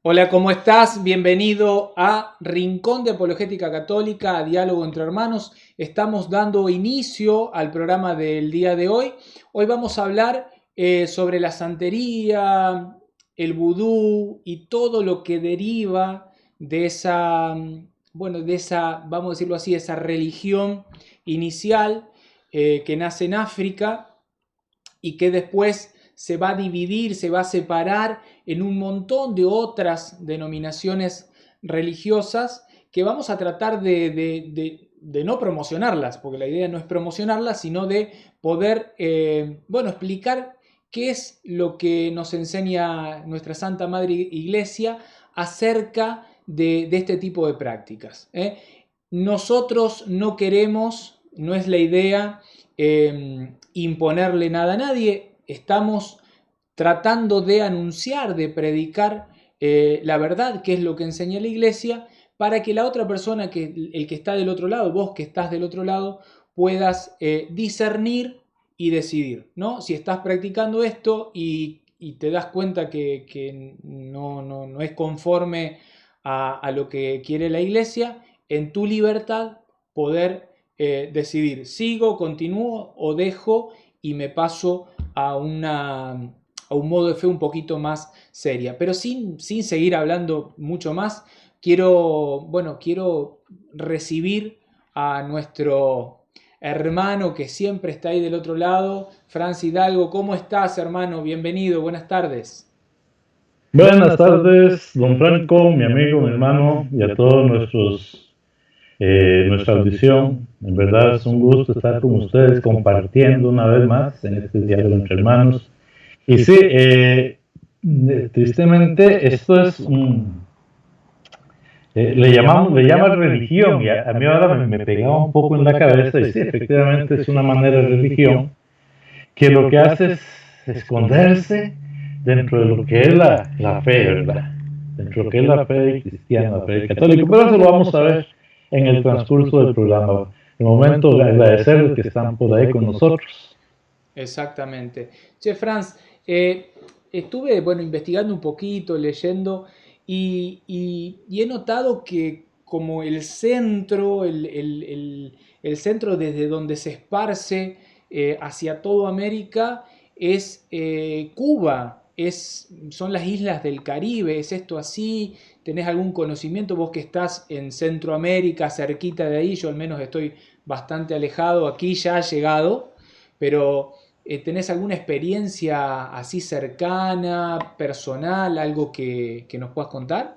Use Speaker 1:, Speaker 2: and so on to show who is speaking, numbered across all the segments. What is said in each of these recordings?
Speaker 1: Hola, ¿cómo estás? Bienvenido a Rincón de Apologética Católica, a Diálogo entre Hermanos. Estamos dando inicio al programa del día de hoy. Hoy vamos a hablar sobre la santería, el vudú y todo lo que deriva de esa, vamos a decirlo así, esa religión inicial que nace en África y que después se va a dividir, se va a separar en un montón de otras denominaciones religiosas que vamos a tratar de no promocionarlas, porque la idea no es promocionarlas, sino de poder, explicar qué es lo que nos enseña nuestra Santa Madre Iglesia acerca de este tipo de prácticas. Nosotros no queremos, no es la idea, imponerle nada a nadie, estamos tratando de anunciar, de predicar la verdad, que es lo que enseña la iglesia, para que la otra persona, el que está del otro lado, vos que estás del otro lado, puedas discernir y decidir, ¿no? Si estás practicando esto y te das cuenta que no es conforme a lo que quiere la iglesia, en tu libertad poder decidir, sigo, continúo o dejo y me paso a un modo de fe un poquito más seria. Pero sin seguir hablando mucho más, quiero recibir a nuestro hermano que siempre está ahí del otro lado, Franz Hidalgo. ¿Cómo estás, hermano? Bienvenido, buenas tardes.
Speaker 2: Buenas tardes, don Franco, mi amigo, mi hermano, y a todos nuestra audición. En verdad es un gusto estar con ustedes compartiendo una vez más en este diálogo entre hermanos. Y sí, tristemente esto es le llaman religión, y a mí ahora me pegaba un poco en la cabeza, y sí, efectivamente es una manera de religión que lo que hace es esconderse dentro de lo que es la fe, ¿verdad? Dentro de lo que es la fe cristiana, la fe católica. Pero eso lo vamos a ver en el transcurso del programa. De momento, agradecerles que están por ahí con nosotros.
Speaker 1: Exactamente. Che, Franz, estuve, investigando un poquito, leyendo, y he notado que como el centro, el centro desde donde se esparce hacia toda América es Cuba, son las islas del Caribe. ¿Es esto así? ¿Tenés algún conocimiento? Vos que estás en Centroamérica, cerquita de ahí, yo al menos estoy bastante alejado, aquí ya ha llegado, pero ¿tenés alguna experiencia así cercana, personal, algo que nos puedas contar?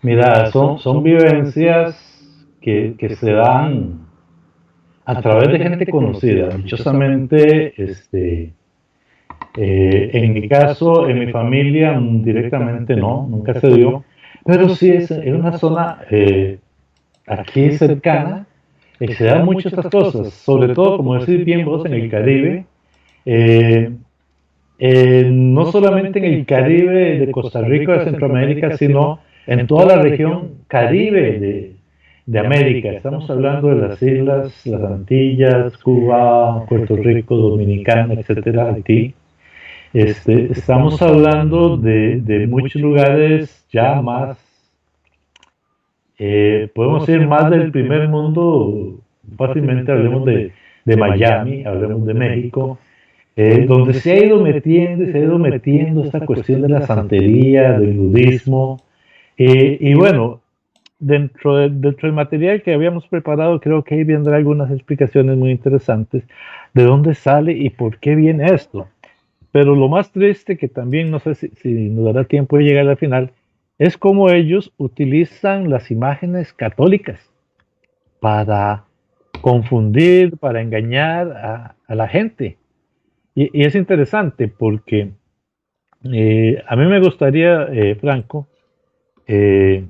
Speaker 2: Mira, son vivencias que se dan a través de gente conocida. Dichosamente, en mi caso, en mi familia, directamente no, nunca se dio, pero sí es en una zona aquí cercana, se dan muchas estas cosas, sobre todo, como decís bien vos, en el Caribe, eh, no solamente en el Caribe de Costa Rica, de Centroamérica, sino en toda la región Caribe de América. Estamos hablando de las islas, las Antillas, Cuba, Puerto Rico, Dominicana, etcétera, Haití. Estamos hablando de muchos lugares ya más, podemos decir, más del primer mundo. Fácilmente hablemos de Miami, hablemos de México, donde se ha ido metiendo esta cuestión de la santería, del budismo, y bueno, dentro del material que habíamos preparado, creo que ahí vendrá algunas explicaciones muy interesantes de dónde sale y por qué viene esto. Pero lo más triste, que también no sé si nos dará tiempo de llegar al final, es cómo ellos utilizan las imágenes católicas para confundir, para engañar a la gente. Y es interesante porque a mí me gustaría, Franco, eh,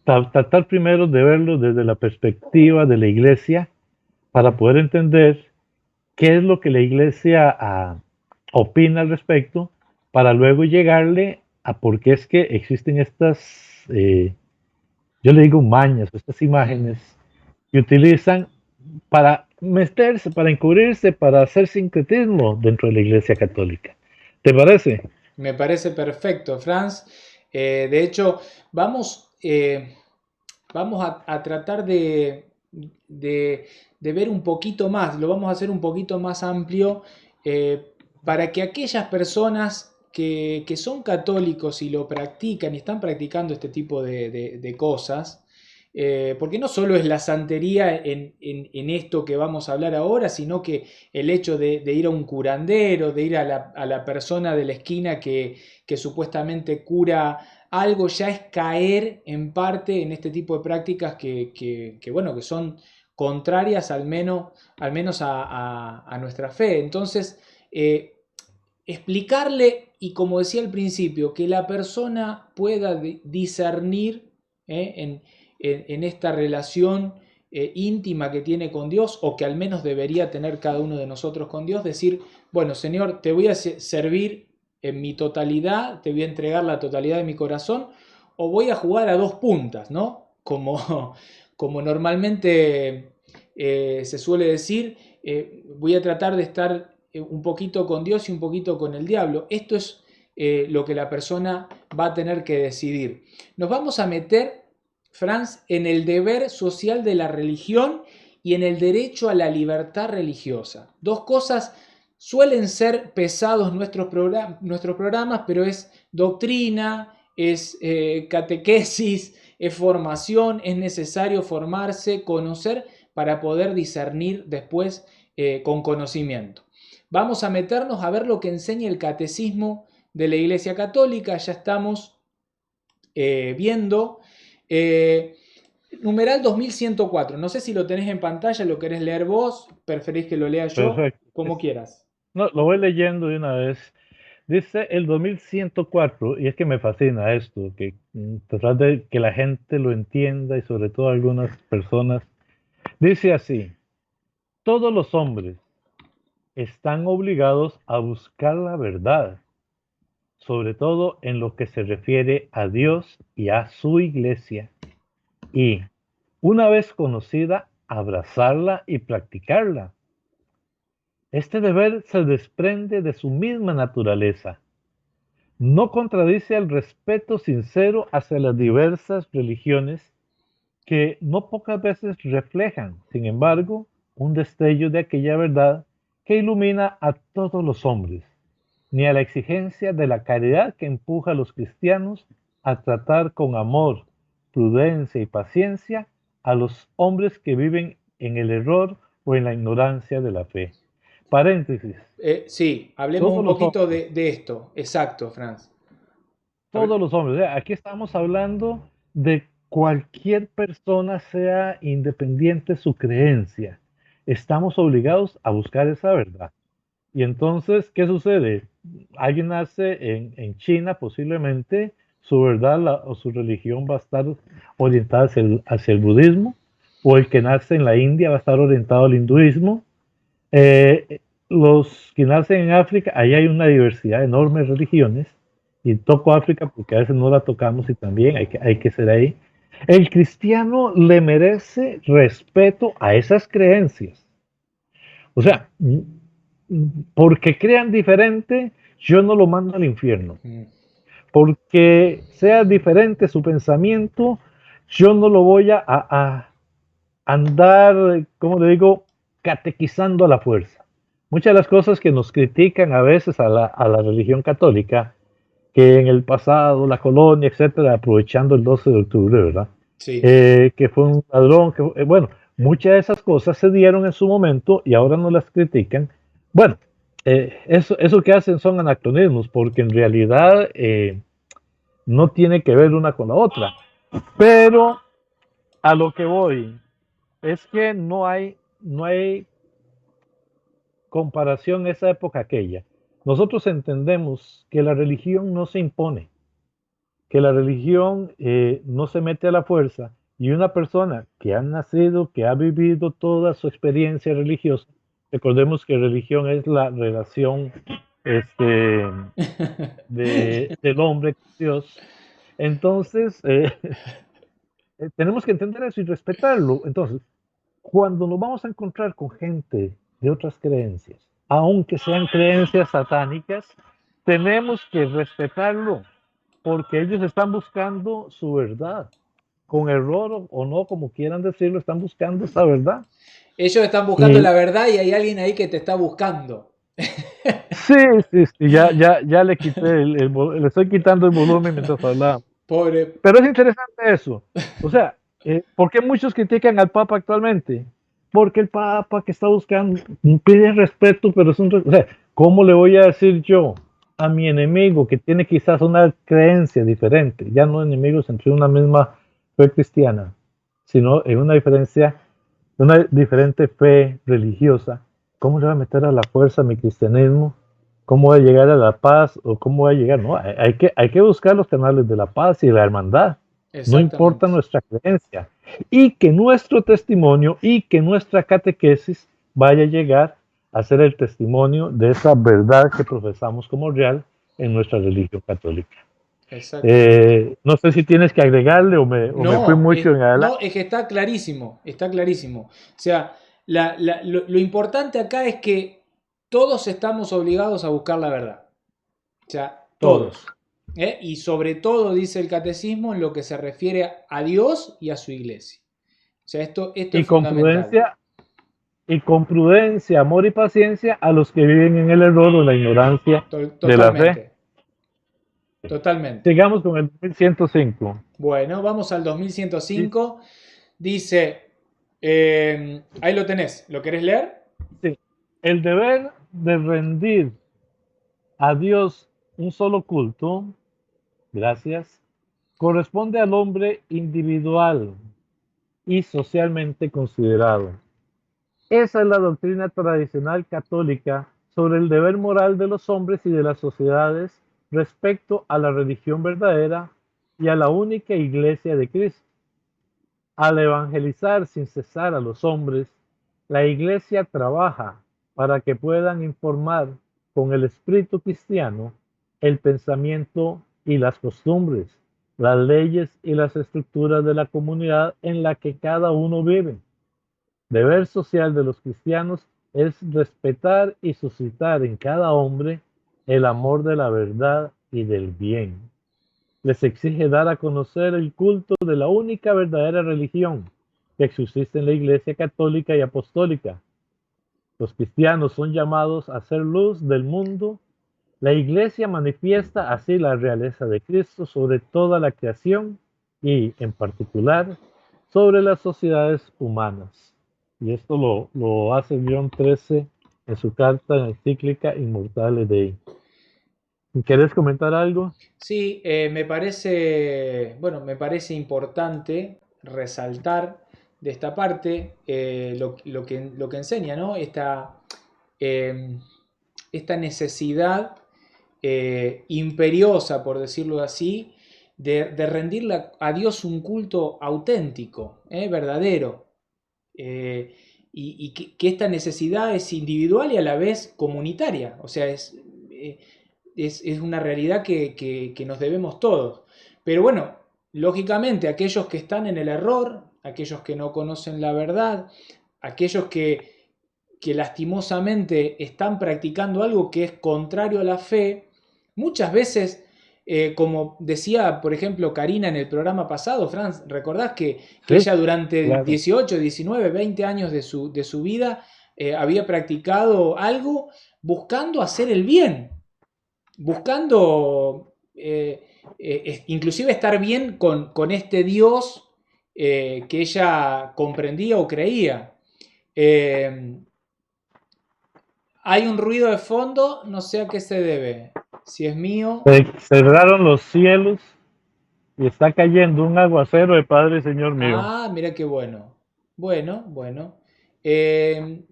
Speaker 2: tratar primero de verlo desde la perspectiva de la iglesia para poder entender qué es lo que la iglesia opina al respecto, para luego llegarle a por qué es que existen estas, yo le digo mañas, estas imágenes que utilizan para meterse, para encubrirse, para hacer sincretismo dentro de la iglesia católica. ¿Te parece?
Speaker 1: Me parece perfecto, Franz. De hecho, vamos a tratar de- de ver un poquito más, lo vamos a hacer un poquito más amplio eh, para que aquellas personas que son católicos y lo practican y están practicando este tipo de cosas, porque no solo es la santería en esto que vamos a hablar ahora, sino que el hecho de ir a un curandero, de ir a la persona de la esquina que supuestamente cura algo, ya es caer en parte en este tipo de prácticas bueno, que son contrarias al menos a nuestra fe. Entonces, explicarle y como decía al principio, que la persona pueda discernir en esta relación íntima que tiene con Dios o que al menos debería tener cada uno de nosotros con Dios, decir, bueno, Señor, te voy a servir en mi totalidad, te voy a entregar la totalidad de mi corazón o voy a jugar a dos puntas, ¿no? Como normalmente se suele decir, voy a tratar de estar un poquito con Dios y un poquito con el diablo. Esto es lo que la persona va a tener que decidir. Nos vamos a meter, Franz, en el deber social de la religión y en el derecho a la libertad religiosa. Dos cosas suelen ser pesados nuestros programas, pero es doctrina, es catequesis, es formación, es necesario formarse, conocer para poder discernir después con conocimiento. Vamos a meternos a ver lo que enseña el catecismo de la Iglesia Católica. Ya estamos viendo. Numeral 2104. No sé si lo tenés en pantalla, lo querés leer vos, preferís que lo lea yo,
Speaker 2: Perfecto.
Speaker 1: como quieras.
Speaker 2: No, lo voy leyendo de una vez. Dice el 2104, y es que me fascina esto, que tratar de que la gente lo entienda y sobre todo algunas personas. Dice así, todos los hombres están obligados a buscar la verdad, sobre todo en lo que se refiere a Dios y a su iglesia, y una vez conocida, abrazarla y practicarla. Este deber se desprende de su misma naturaleza. No contradice el respeto sincero hacia las diversas religiones que no pocas veces reflejan, sin embargo, un destello de aquella verdad que ilumina a todos los hombres, ni a la exigencia de la caridad que empuja a los cristianos a tratar con amor, prudencia y paciencia a los hombres que viven en el error o en la ignorancia de la fe. Paréntesis.
Speaker 1: Sí, hablemos un
Speaker 2: Todos los
Speaker 1: poquito
Speaker 2: hombres,
Speaker 1: de esto. Exacto, Franz.
Speaker 2: todos los hombres. O sea, aquí estamos hablando de cualquier persona, sea independiente su creencia. Estamos obligados a buscar esa verdad. Y entonces, ¿qué sucede? Alguien nace en China, posiblemente su verdad o su religión va a estar orientada hacia el budismo, o el que nace en la India va a estar orientado al hinduismo. Los que nacen en África, ahí hay una diversidad enorme de religiones, y toco África porque a veces no la tocamos y también hay que ser ahí. El cristiano le merece respeto a esas creencias. O sea, porque crean diferente, yo no lo mando al infierno.
Speaker 1: Mm.
Speaker 2: Porque sea diferente su pensamiento, yo no lo voy a andar, como le digo, catequizando a la fuerza. Muchas de las cosas que nos critican a veces a la religión católica, que en el pasado, la colonia, etcétera, aprovechando el 12 de octubre, ¿verdad?
Speaker 1: Sí.
Speaker 2: Que fue un ladrón, bueno, muchas de esas cosas se dieron en su momento y ahora no las critican. Bueno, eso que hacen son anacronismos, porque en realidad no tiene que ver una con la otra. Pero a lo que voy es que no hay comparación esa época aquella. Nosotros entendemos que la religión no se impone, que la religión no se mete a la fuerza, y una persona que ha nacido, que ha vivido toda su experiencia religiosa, recordemos que religión es la relación este, del hombre con Dios, entonces tenemos que entender eso y respetarlo. Entonces, cuando nos vamos a encontrar con gente de otras creencias, aunque sean creencias satánicas, tenemos que respetarlo, porque ellos están buscando su verdad, con error o no, como quieran decirlo, están buscando esa verdad.
Speaker 1: Ellos están buscando
Speaker 2: Y
Speaker 1: la verdad y hay alguien ahí que te está buscando.
Speaker 2: sí, sí, sí, ya le quité le estoy quitando el volumen mientras hablaba.
Speaker 1: Pobre.
Speaker 2: Pero es interesante eso. O sea, ¿por qué muchos critican al Papa actualmente? Porque el Papa que está buscando pide respeto, pero es o sea, ¿cómo le voy a decir yo a mi enemigo que tiene quizás una creencia diferente? Ya no enemigos entre una misma fe cristiana, sino en una diferente fe religiosa. ¿Cómo le va a meter a la fuerza a mi cristianismo? ¿Cómo voy a llegar a la paz o cómo voy a llegar? No, hay que buscar los canales de la paz y la hermandad. No importa
Speaker 1: Exactamente.
Speaker 2: nuestra creencia. Y que nuestro testimonio y que nuestra catequesis vaya a llegar a ser el testimonio de esa verdad que profesamos como real en nuestra religión católica.
Speaker 1: Exactamente.
Speaker 2: No sé si tienes que agregarle o me fui
Speaker 1: No,
Speaker 2: mucho en
Speaker 1: no,
Speaker 2: adelante.
Speaker 1: es que está clarísimo, está clarísimo. O sea, lo importante acá es que todos estamos obligados a buscar la verdad. O sea,
Speaker 2: Todos.
Speaker 1: todos. Y sobre todo, dice el catecismo, en lo que se refiere a Dios y a su iglesia. O sea, esto
Speaker 2: Y
Speaker 1: es fundamental.
Speaker 2: con prudencia, amor y paciencia a los que viven en el error o la ignorancia de la fe.
Speaker 1: Totalmente, totalmente.
Speaker 2: Sigamos con el 1105.
Speaker 1: Bueno, vamos al 2105. Dice, ahí lo tenés, ¿lo querés leer?
Speaker 2: Dice, el deber de rendir a Dios un solo culto, gracias, corresponde al hombre individual y socialmente considerado. Esa es la doctrina tradicional católica sobre el deber moral de los hombres y de las sociedades respecto a la religión verdadera y a la única iglesia de Cristo. Al evangelizar sin cesar a los hombres, la iglesia trabaja para que puedan informar con el espíritu cristiano el pensamiento y las costumbres, las leyes y las estructuras de la comunidad en la que cada uno vive. Deber social de los cristianos es respetar y suscitar en cada hombre el amor de la verdad y del bien. Les exige dar a conocer el culto de la única verdadera religión que existe en la Iglesia católica y apostólica. Los cristianos son llamados a ser luz del mundo. La Iglesia manifiesta así la realeza de Cristo sobre toda la creación y, en particular, sobre las sociedades humanas. Y esto lo hace León XIII en su carta encíclica Immortale Dei. ¿Quieres comentar algo?
Speaker 1: Sí, me parece, bueno, me parece importante resaltar de esta parte lo que enseña, ¿no? Eh, esta necesidad imperiosa, por decirlo así, de rendirle a Dios un culto auténtico, verdadero, eh, y que esta necesidad es individual y a la vez comunitaria, o sea, es una realidad que nos debemos todos. Pero bueno, lógicamente aquellos que están en el error, aquellos que no conocen la verdad, aquellos que lastimosamente están practicando algo que es contrario a la fe, muchas veces, como decía, por ejemplo, Karina en el programa pasado, Franz, ¿recordás que
Speaker 2: Sí,
Speaker 1: ella durante
Speaker 2: claro.
Speaker 1: 18, 19, 20 años de su vida había practicado algo buscando hacer el bien, buscando inclusive estar bien con este Dios que ella comprendía o creía? Eh, Hay un ruido de fondo, no sé a qué se debe. Si es mío.
Speaker 2: Se cerraron los cielos y está cayendo un aguacero de Padre Señor mío.
Speaker 1: Ah, mira qué bueno. Bueno, bueno.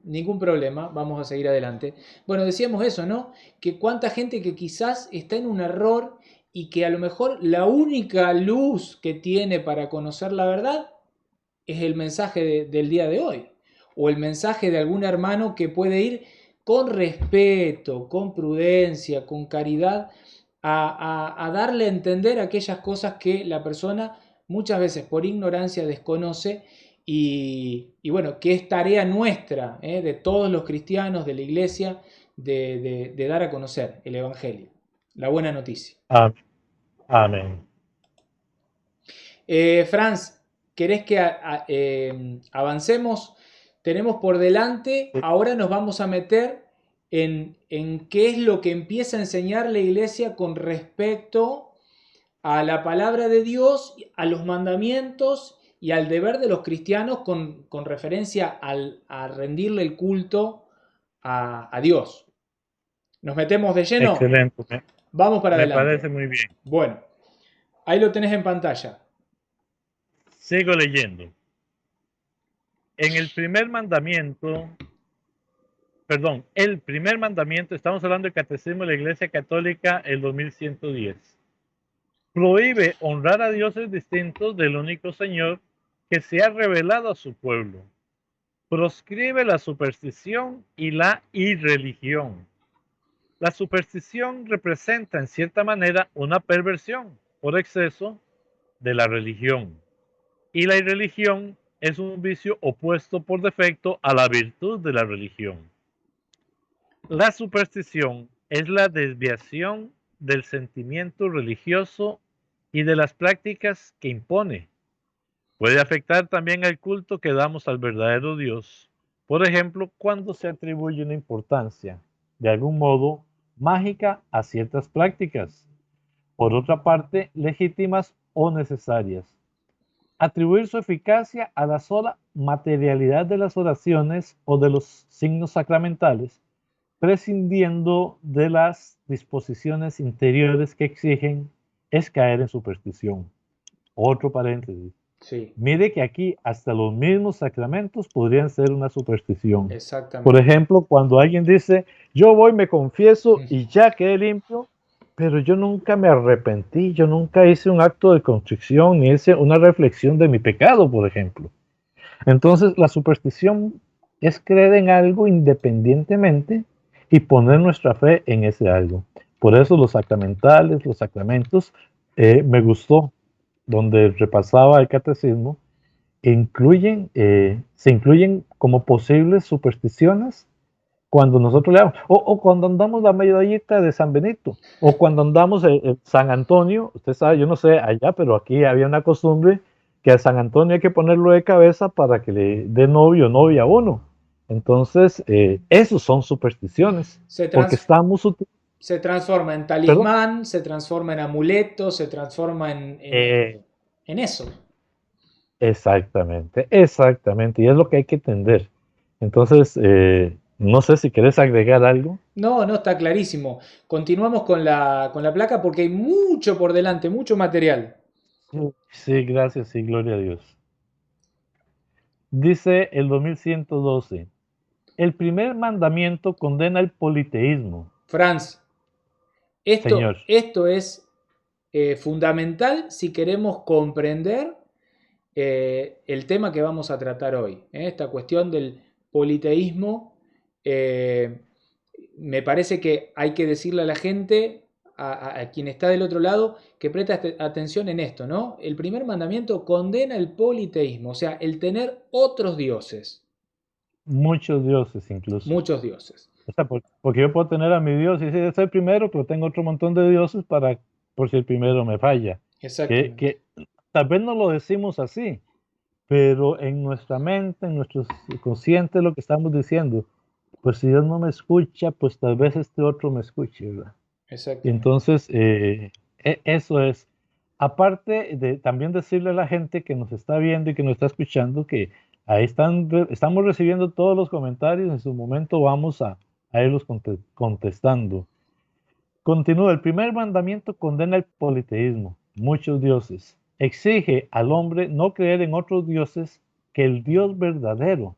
Speaker 1: Ningún problema, vamos a seguir adelante. Bueno, decíamos eso, ¿no? Que cuánta gente que quizás está en un error y que a lo mejor la única luz que tiene para conocer la verdad es el mensaje del día de hoy. O el mensaje de algún hermano que puede ir con respeto, con prudencia, con caridad, a darle a entender aquellas cosas que la persona muchas veces por ignorancia desconoce y bueno, que es tarea nuestra, de todos los cristianos, de la iglesia, de dar a conocer el Evangelio. la buena noticia.
Speaker 2: Amén.
Speaker 1: Franz, ¿querés que avancemos? Tenemos por delante, ahora nos vamos a meter en qué es lo que empieza a enseñar la iglesia con respecto a la palabra de Dios, a los mandamientos y al deber de los cristianos con referencia a rendirle el culto a Dios. ¿Nos metemos de lleno?
Speaker 2: Excelente.
Speaker 1: Vamos para
Speaker 2: Me
Speaker 1: adelante.
Speaker 2: parece muy bien.
Speaker 1: Bueno, ahí lo tenés en pantalla.
Speaker 2: Sigo leyendo. En el primer mandamiento, perdón, el primer mandamiento, estamos hablando del Catecismo de la Iglesia Católica, el 2110. Prohíbe honrar a dioses distintos del único Señor que se ha revelado a su pueblo. Proscribe la superstición y la irreligión. La superstición representa en cierta manera una perversión por exceso de la religión. Y la irreligión es un vicio opuesto por defecto a la virtud de la religión. La superstición es la desviación del sentimiento religioso y de las prácticas que impone. Puede afectar también al culto que damos al verdadero Dios. Por ejemplo, cuando se atribuye una importancia, de algún modo, mágica a ciertas prácticas. Por otra parte, legítimas o necesarias. Atribuir su eficacia a la sola materialidad de las oraciones o de los signos sacramentales, prescindiendo de las disposiciones interiores que exigen, es caer en superstición. Otro paréntesis.
Speaker 1: Sí,
Speaker 2: Mire que aquí hasta los mismos sacramentos podrían ser una superstición. Por
Speaker 1: exactamente.
Speaker 2: ejemplo, cuando alguien dice, yo voy, me confieso y ya quedé limpio, pero yo nunca me arrepentí, yo nunca hice un acto de contrición, ni hice una reflexión de mi pecado, por ejemplo. Entonces, la superstición es creer en algo independientemente y poner nuestra fe en ese algo. Por eso los sacramentales, los sacramentos, me gustó, donde repasaba el catecismo, se incluyen como posibles supersticiones cuando nosotros le damos, o cuando andamos la medallita de San Benito, o cuando andamos el San Antonio. Usted sabe, yo no sé allá, pero aquí había una costumbre que a San Antonio hay que ponerlo de cabeza para que le dé novio o novia a uno. Entonces, esos son supersticiones,
Speaker 1: Se,
Speaker 2: porque
Speaker 1: trans-
Speaker 2: estamos,
Speaker 1: se transforma en
Speaker 2: perdón,
Speaker 1: talismán, se transforma en amuleto, se transforma
Speaker 2: eh,
Speaker 1: en eso.
Speaker 2: exactamente, exactamente, y es lo que hay que entender. Entonces, no sé si querés agregar algo.
Speaker 1: No, no, está clarísimo. Continuamos con la placa porque hay mucho por delante, mucho material.
Speaker 2: Sí, gracias, sí, gloria a Dios. Dice el 2112, el primer mandamiento condena el politeísmo.
Speaker 1: Franz,
Speaker 2: Señor,
Speaker 1: esto es fundamental si queremos comprender el tema que vamos a tratar hoy. Esta cuestión del politeísmo, eh, me parece que hay que decirle a la gente, a quien está del otro lado, que preste atención en esto, ¿no? El primer mandamiento condena el politeísmo, o sea, el tener otros dioses,
Speaker 2: muchos dioses incluso.
Speaker 1: muchos dioses.
Speaker 2: O sea, porque yo puedo tener a mi Dios y decir, soy el primero, pero tengo otro montón de dioses por si el primero me falla.
Speaker 1: Exactamente.
Speaker 2: Que tal vez no lo decimos así, pero en nuestra mente, en nuestro consciente, lo que estamos diciendo, pues si Dios no me escucha, pues tal vez este otro me escuche, ¿verdad? Y
Speaker 1: Exactamente.
Speaker 2: entonces, eso es. Aparte de también decirle a la gente que nos está viendo y que nos está escuchando que ahí estamos recibiendo todos los comentarios, en su momento vamos a irlos contestando. Continúa, el primer mandamiento condena el politeísmo, muchos dioses. Exige al hombre no creer en otros dioses que el Dios verdadero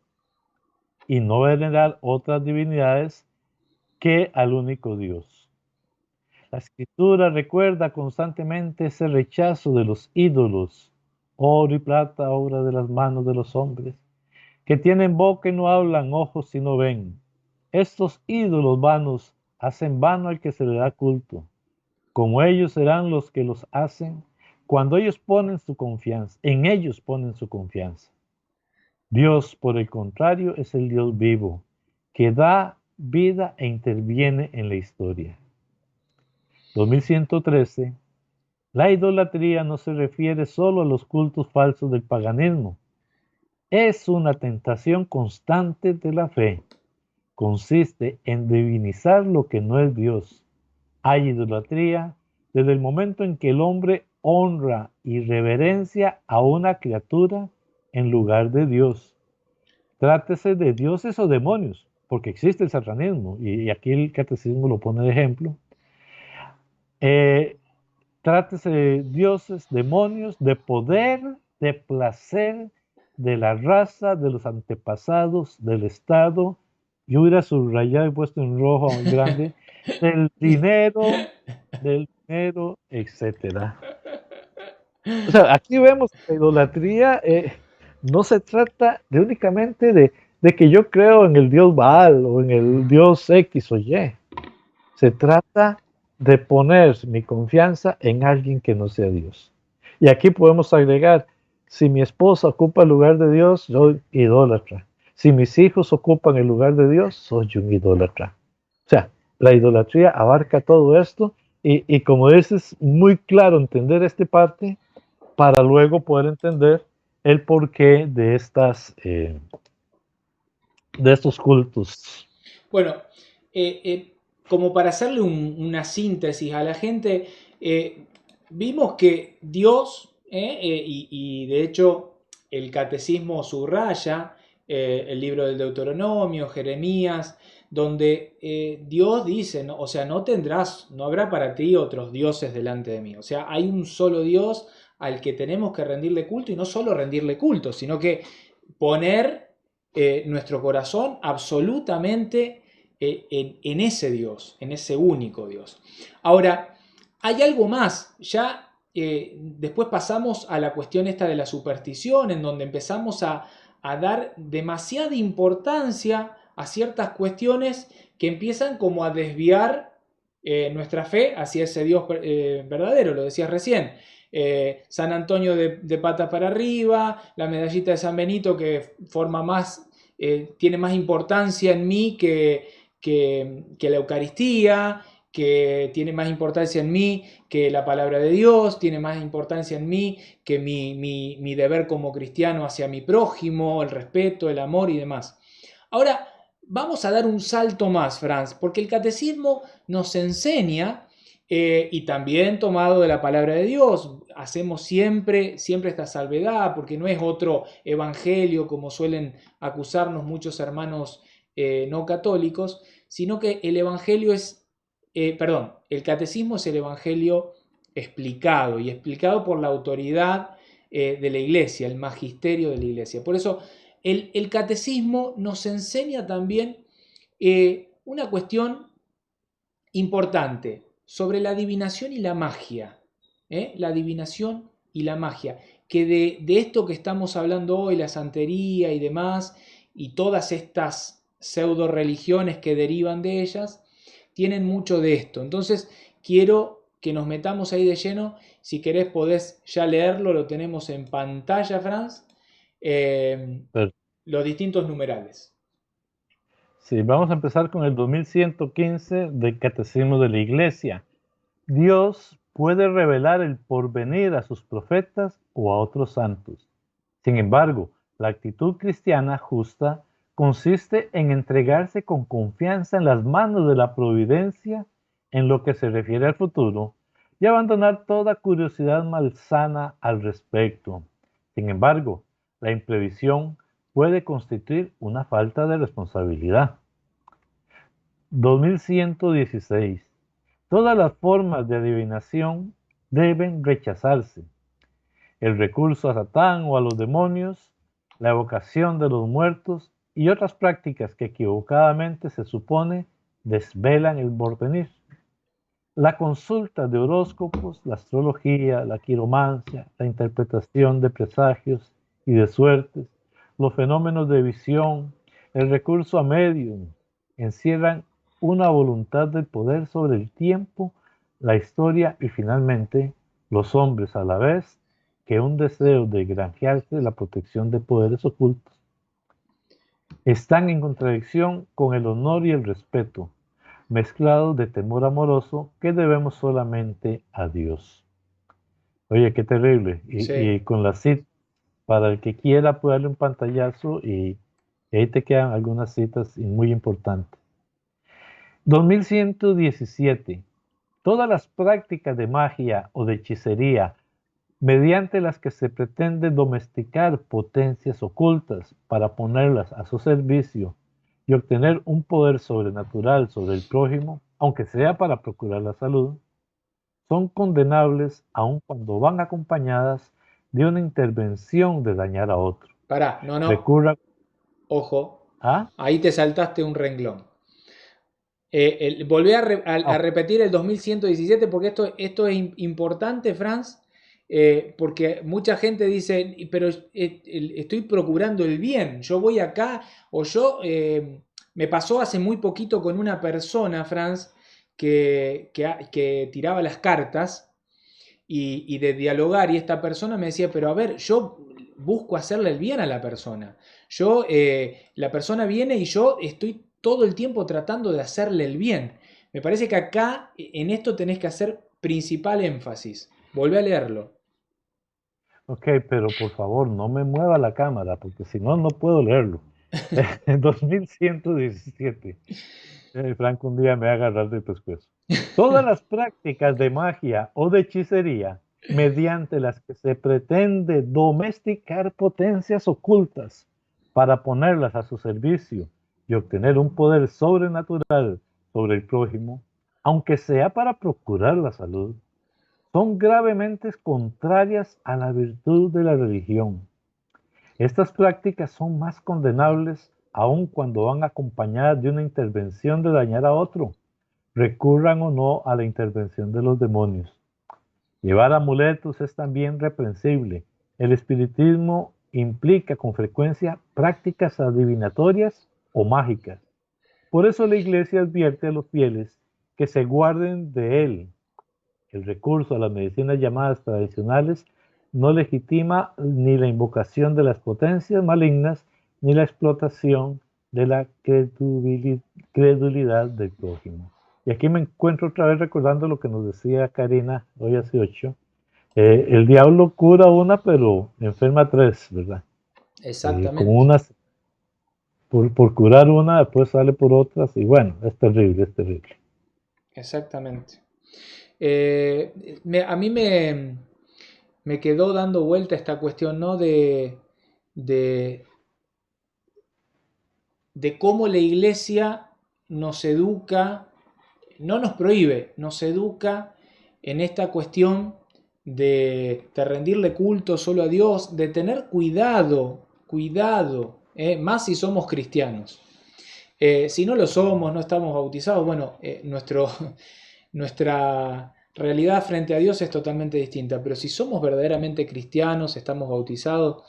Speaker 2: y no venerar otras divinidades que al único Dios. La escritura recuerda constantemente ese rechazo de los ídolos, oro y plata, obra de las manos de los hombres, que tienen boca y no hablan, ojos y no ven. Estos ídolos vanos hacen vano al que se le da culto, como ellos serán los que los hacen cuando ellos ponen su confianza, en ellos ponen su confianza. Dios, por el contrario, es el Dios vivo, que da vida e interviene en la historia. 2113, la idolatría no se refiere solo a los cultos falsos del paganismo. Es una tentación constante de la fe. Consiste en divinizar lo que no es Dios. Hay idolatría desde el momento en que el hombre honra y reverencia a una criatura en lugar de Dios. Trátese de dioses o demonios, porque existe el satanismo, y aquí el catecismo lo pone de ejemplo. Trátese de dioses, demonios, de poder, de placer, de la raza, de los antepasados, del Estado, yo hubiera subrayado y puesto en rojo grande, del dinero, etcétera. O sea, aquí vemos que la idolatría no se trata de únicamente de que yo creo en el Dios Baal o en el Dios X o Y. Se trata de poner mi confianza en alguien que no sea Dios. Y aquí podemos agregar, si mi esposa ocupa el lugar de Dios, soy idólatra. Si mis hijos ocupan el lugar de Dios, soy un idólatra. O sea, la idolatría abarca todo esto y como dices, muy claro entender esta parte para luego poder entender el porqué de estos cultos.
Speaker 1: Bueno, como para hacerle una síntesis a la gente, vimos que Dios, y de hecho el catecismo subraya el libro del Deuteronomio, Jeremías, donde Dios dice, ¿no? O sea, no habrá para ti otros dioses delante de mí. O sea, hay un solo Dios al que tenemos que rendirle culto, y no solo rendirle culto, sino que poner nuestro corazón absolutamente en ese Dios, en ese único Dios. Ahora, hay algo más, ya después pasamos a la cuestión esta de la superstición, en donde empezamos a dar demasiada importancia a ciertas cuestiones que empiezan como a desviar nuestra fe hacia ese Dios verdadero, lo decías recién. San Antonio de patas para arriba, la medallita de San Benito que forma más, tiene más importancia en mí que la Eucaristía, que tiene más importancia en mí que la palabra de Dios, tiene más importancia en mí que mi deber como cristiano hacia mi prójimo, el respeto, el amor y demás. Ahora, vamos a dar un salto más, Franz, porque el catecismo nos enseña, y también tomado de la palabra de Dios, hacemos siempre esta salvedad, porque no es otro evangelio como suelen acusarnos muchos hermanos no católicos, sino que el evangelio es, el catecismo es el evangelio explicado, y explicado por la autoridad de la iglesia, el magisterio de la iglesia. Por eso el catecismo nos enseña también una cuestión importante sobre la adivinación y la magia. La adivinación y la magia. Que de esto que estamos hablando hoy, la santería y demás, y todas estas pseudo religiones que derivan de ellas, tienen mucho de esto. Entonces, quiero que nos metamos ahí de lleno. Si querés, podés ya leerlo, lo tenemos en pantalla, Franz. Los distintos numerales.
Speaker 2: Sí, vamos a empezar con el 2115 del Catecismo de la Iglesia. Dios puede revelar el porvenir a sus profetas o a otros santos. Sin embargo, la actitud cristiana justa consiste en entregarse con confianza en las manos de la providencia en lo que se refiere al futuro y abandonar toda curiosidad malsana al respecto. Sin embargo, la imprevisión puede constituir una falta de responsabilidad. 2116. Todas las formas de adivinación deben rechazarse. El recurso a Satán o a los demonios, la evocación de los muertos y otras prácticas que equivocadamente se supone desvelan el porvenir. La consulta de horóscopos, la astrología, la quiromancia, la interpretación de presagios y de suertes, los fenómenos de visión, el recurso a medium, encierran una voluntad del poder sobre el tiempo, la historia y finalmente los hombres a la vez que un deseo de granjearse la protección de poderes ocultos. Están en contradicción con el honor y el respeto. mezclados de temor amoroso que debemos solamente a Dios. Oye, qué terrible.
Speaker 1: Sí.
Speaker 2: Y con la cita, para el que quiera, puede darle un pantallazo y ahí te quedan algunas citas muy importantes. 2117. Todas las prácticas de magia o de hechicería mediante las que se pretende domesticar potencias ocultas para ponerlas a su servicio y obtener un poder sobrenatural sobre el prójimo, aunque sea para procurar la salud, son condenables aun cuando van acompañadas de una intervención de dañar a otro.
Speaker 1: Pará, no.
Speaker 2: Recurra
Speaker 1: Ojo,
Speaker 2: a...
Speaker 1: ahí te saltaste un renglón. Volví a repetir el 2117 porque esto es importante, Franz, porque mucha gente dice, pero estoy procurando el bien, yo voy acá, o yo, me pasó hace muy poquito con una persona, Franz, que tiraba las cartas y de dialogar, y esta persona me decía, pero a ver, yo busco hacerle el bien a la persona. La persona viene y yo estoy todo el tiempo tratando de hacerle el bien. Me parece que acá, en esto tenés que hacer principal énfasis. Volvé a leerlo.
Speaker 2: Ok, pero por favor, no me mueva la cámara, porque si no, no puedo leerlo. En 2117. Franco un día me va a agarrar del pescuezo. Todas las prácticas de magia o de hechicería mediante las que se pretende domesticar potencias ocultas para ponerlas a su servicio y obtener un poder sobrenatural sobre el prójimo, aunque sea para procurar la salud, son gravemente contrarias a la virtud de la religión. Estas prácticas son más condenables aun cuando van acompañadas de una intervención de dañar a otro, recurran o no a la intervención de los demonios. Llevar amuletos es también reprensible. El espiritismo implica con frecuencia prácticas adivinatorias o mágicas. Por eso la Iglesia advierte a los fieles que se guarden de él. El recurso a las medicinas llamadas tradicionales no legitima ni la invocación de las potencias malignas ni la explotación de la credulidad del prójimo. Y aquí me encuentro otra vez recordando lo que nos decía Karina hoy hace 8. El diablo cura una, pero enferma 3, ¿verdad? Con
Speaker 1: Exactamente.
Speaker 2: unas, por curar una, después sale por otras, y bueno, es terrible, es terrible.
Speaker 1: Exactamente. A mí me quedó dando vuelta esta cuestión, ¿no? De, de cómo la iglesia nos educa, no nos prohíbe, nos educa en esta cuestión de rendirle culto solo a Dios, de tener cuidado, más si somos cristianos. Si no lo somos, no estamos bautizados, bueno, nuestra realidad frente a Dios es totalmente distinta, pero si somos verdaderamente cristianos, estamos bautizados,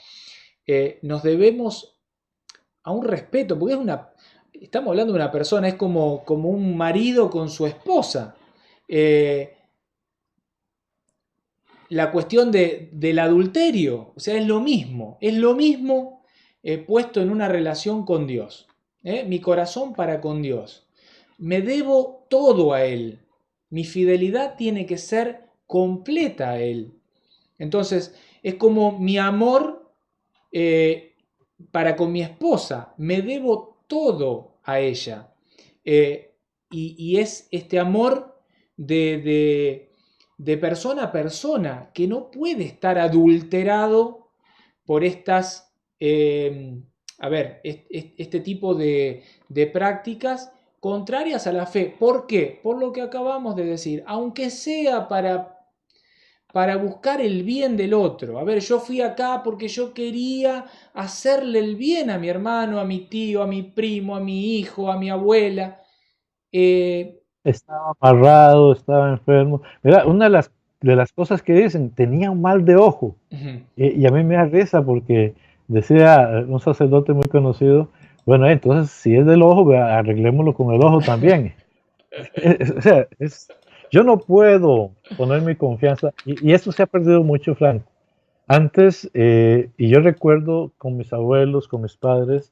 Speaker 1: nos debemos a un respeto, porque estamos hablando de una persona, es como un marido con su esposa. La cuestión del adulterio, o sea, es lo mismo puesto en una relación con Dios. Mi corazón para con Dios. Me debo todo a Él. Mi fidelidad tiene que ser completa a Él. Entonces, es como mi amor para con mi esposa. Me debo todo a ella. Y es este amor de persona a persona que no puede estar adulterado por estas, este tipo de prácticas contrarias a la fe. ¿Por qué? Por lo que acabamos de decir, aunque sea para buscar el bien del otro. A ver, yo fui acá porque yo quería hacerle el bien a mi hermano, a mi tío, a mi primo, a mi hijo, a mi abuela.
Speaker 2: Estaba amarrado, estaba enfermo. Mira, una de las cosas que dicen, tenía un mal de ojo. Y a mí me da risa porque decía un sacerdote muy conocido, bueno, entonces si es del ojo, arreglémoslo con el ojo también. O sea, yo no puedo poner mi confianza, y esto se ha perdido mucho, Franco. Antes, y yo recuerdo con mis abuelos, con mis padres,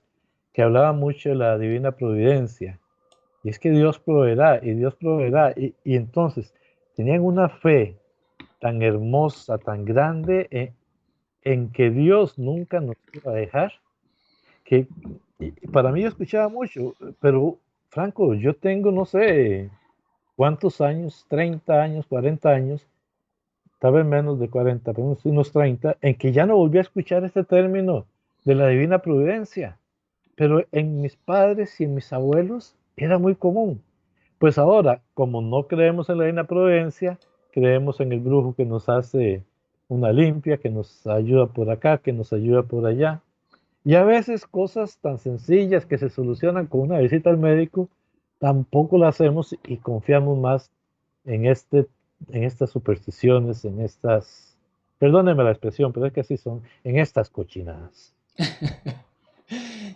Speaker 2: que hablaban mucho de la divina providencia. Y es que Dios proveerá, y Dios proveerá. Y entonces tenían una fe tan hermosa, tan grande en que Dios nunca nos iba a dejar, que y para mí yo escuchaba mucho, pero Franco, yo tengo, no sé cuántos años, 30 años, 40 años, tal vez menos de 40, pero unos 30, en que ya no volví a escuchar este término de la divina providencia. Pero en mis padres y en mis abuelos era muy común. Pues ahora, como no creemos en la divina providencia, creemos en el brujo que nos hace una limpia, que nos ayuda por acá, que nos ayuda por allá. Y a veces cosas tan sencillas que se solucionan con una visita al médico, tampoco las hacemos y confiamos más en, en estas supersticiones, en estas, perdónenme la expresión, pero es que así son, en estas cochinadas.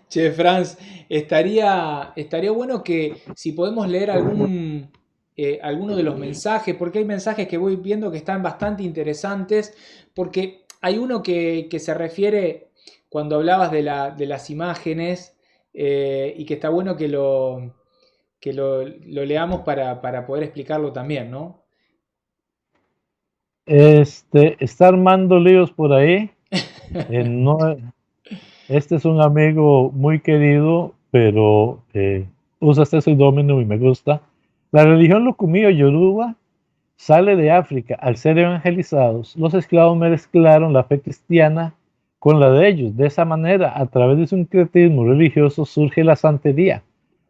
Speaker 1: Che, Franz, estaría bueno que si podemos leer alguno de los mensajes, porque hay mensajes que voy viendo que están bastante interesantes, porque hay uno que se refiere, cuando hablabas de las imágenes, y que está bueno que lo leamos para poder explicarlo también, ¿no?
Speaker 2: Está armando líos por ahí. No, este es un amigo muy querido, pero usa este seudónimo y me gusta. La religión Lucumí o Yoruba sale de África. Al ser evangelizados, los esclavos mezclaron la fe cristiana con la de ellos. De esa manera, a través de su sincretismo religioso, surge la santería.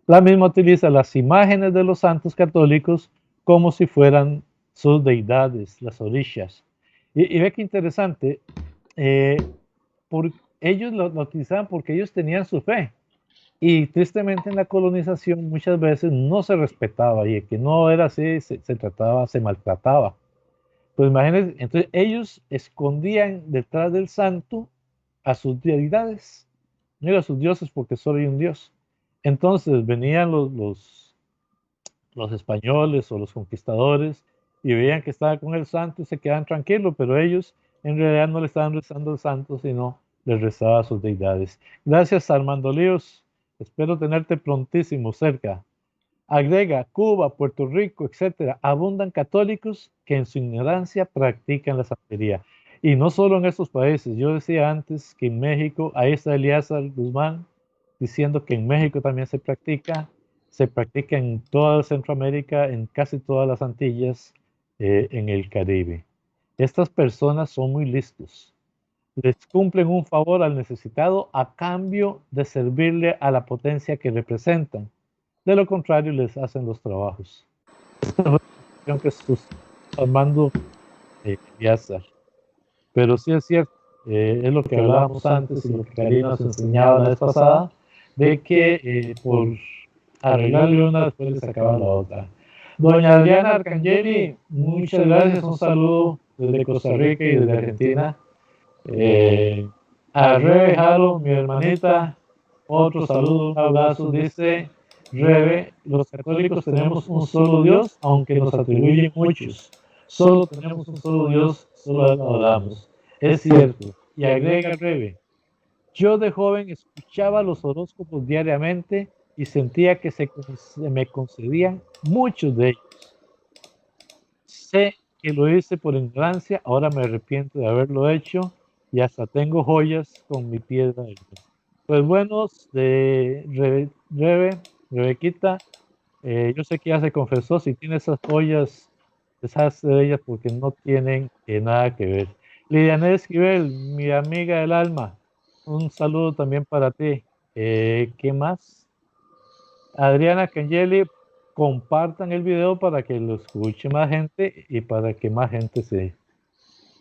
Speaker 2: La misma utiliza las imágenes de los santos católicos como si fueran sus deidades, las orishas. Y ve qué interesante, eh, por, ellos lo utilizaban porque ellos tenían su fe. Y tristemente en la colonización muchas veces no se respetaba y el que no era así se trataba, se maltrataba. Pues imagínense, entonces ellos escondían detrás del santo a sus deidades, no a sus dioses porque solo hay un dios. Entonces venían los españoles o los conquistadores y veían que estaba con el santo y se quedaban tranquilos, pero ellos en realidad no le estaban rezando al santo, sino les rezaba a sus deidades. Gracias, Armando Líos. Espero tenerte prontísimo cerca. Agrega, Cuba, Puerto Rico, etcétera, abundan católicos que en su ignorancia practican la santería. Y no solo en estos países. Yo decía antes que en México, ahí está Elíasar Guzmán diciendo que en México también se practica en toda Centroamérica, en casi todas las Antillas, en el Caribe. Estas personas son muy listos. Les cumplen un favor al necesitado a cambio de servirle a la potencia que representan. De lo contrario, les hacen los trabajos. Esta fue la explicación que sus Armando Piazza. Pero sí es cierto, es lo que hablábamos antes y lo que Karina nos enseñaba la vez pasada, de que por arreglarle una después le sacaban la otra. Doña Adriana Arcangeli, muchas gracias, un saludo desde Costa Rica y desde Argentina. Eh, a Rebe Jaro, mi hermanita, otro saludo, un abrazo, dice Rebe, los católicos tenemos un solo Dios, aunque nos atribuyen muchos. Solo tenemos un solo Dios, solo a él adoramos. Es cierto. Y agrega Rebe, yo de joven escuchaba los horóscopos diariamente y sentía que se me concedían muchos de ellos. Sé que lo hice por ignorancia, ahora me arrepiento de haberlo hecho y hasta tengo joyas con mi piedra. Pues buenos, de Rebequita, yo sé que ya se confesó, si tiene esas joyas, deshazte de ellas porque no tienen nada que ver. Lidiane Esquivel, mi amiga del alma, un saludo también para ti. ¿Qué más? Adriana Cangeli, compartan el video para que lo escuche más gente y para que más gente se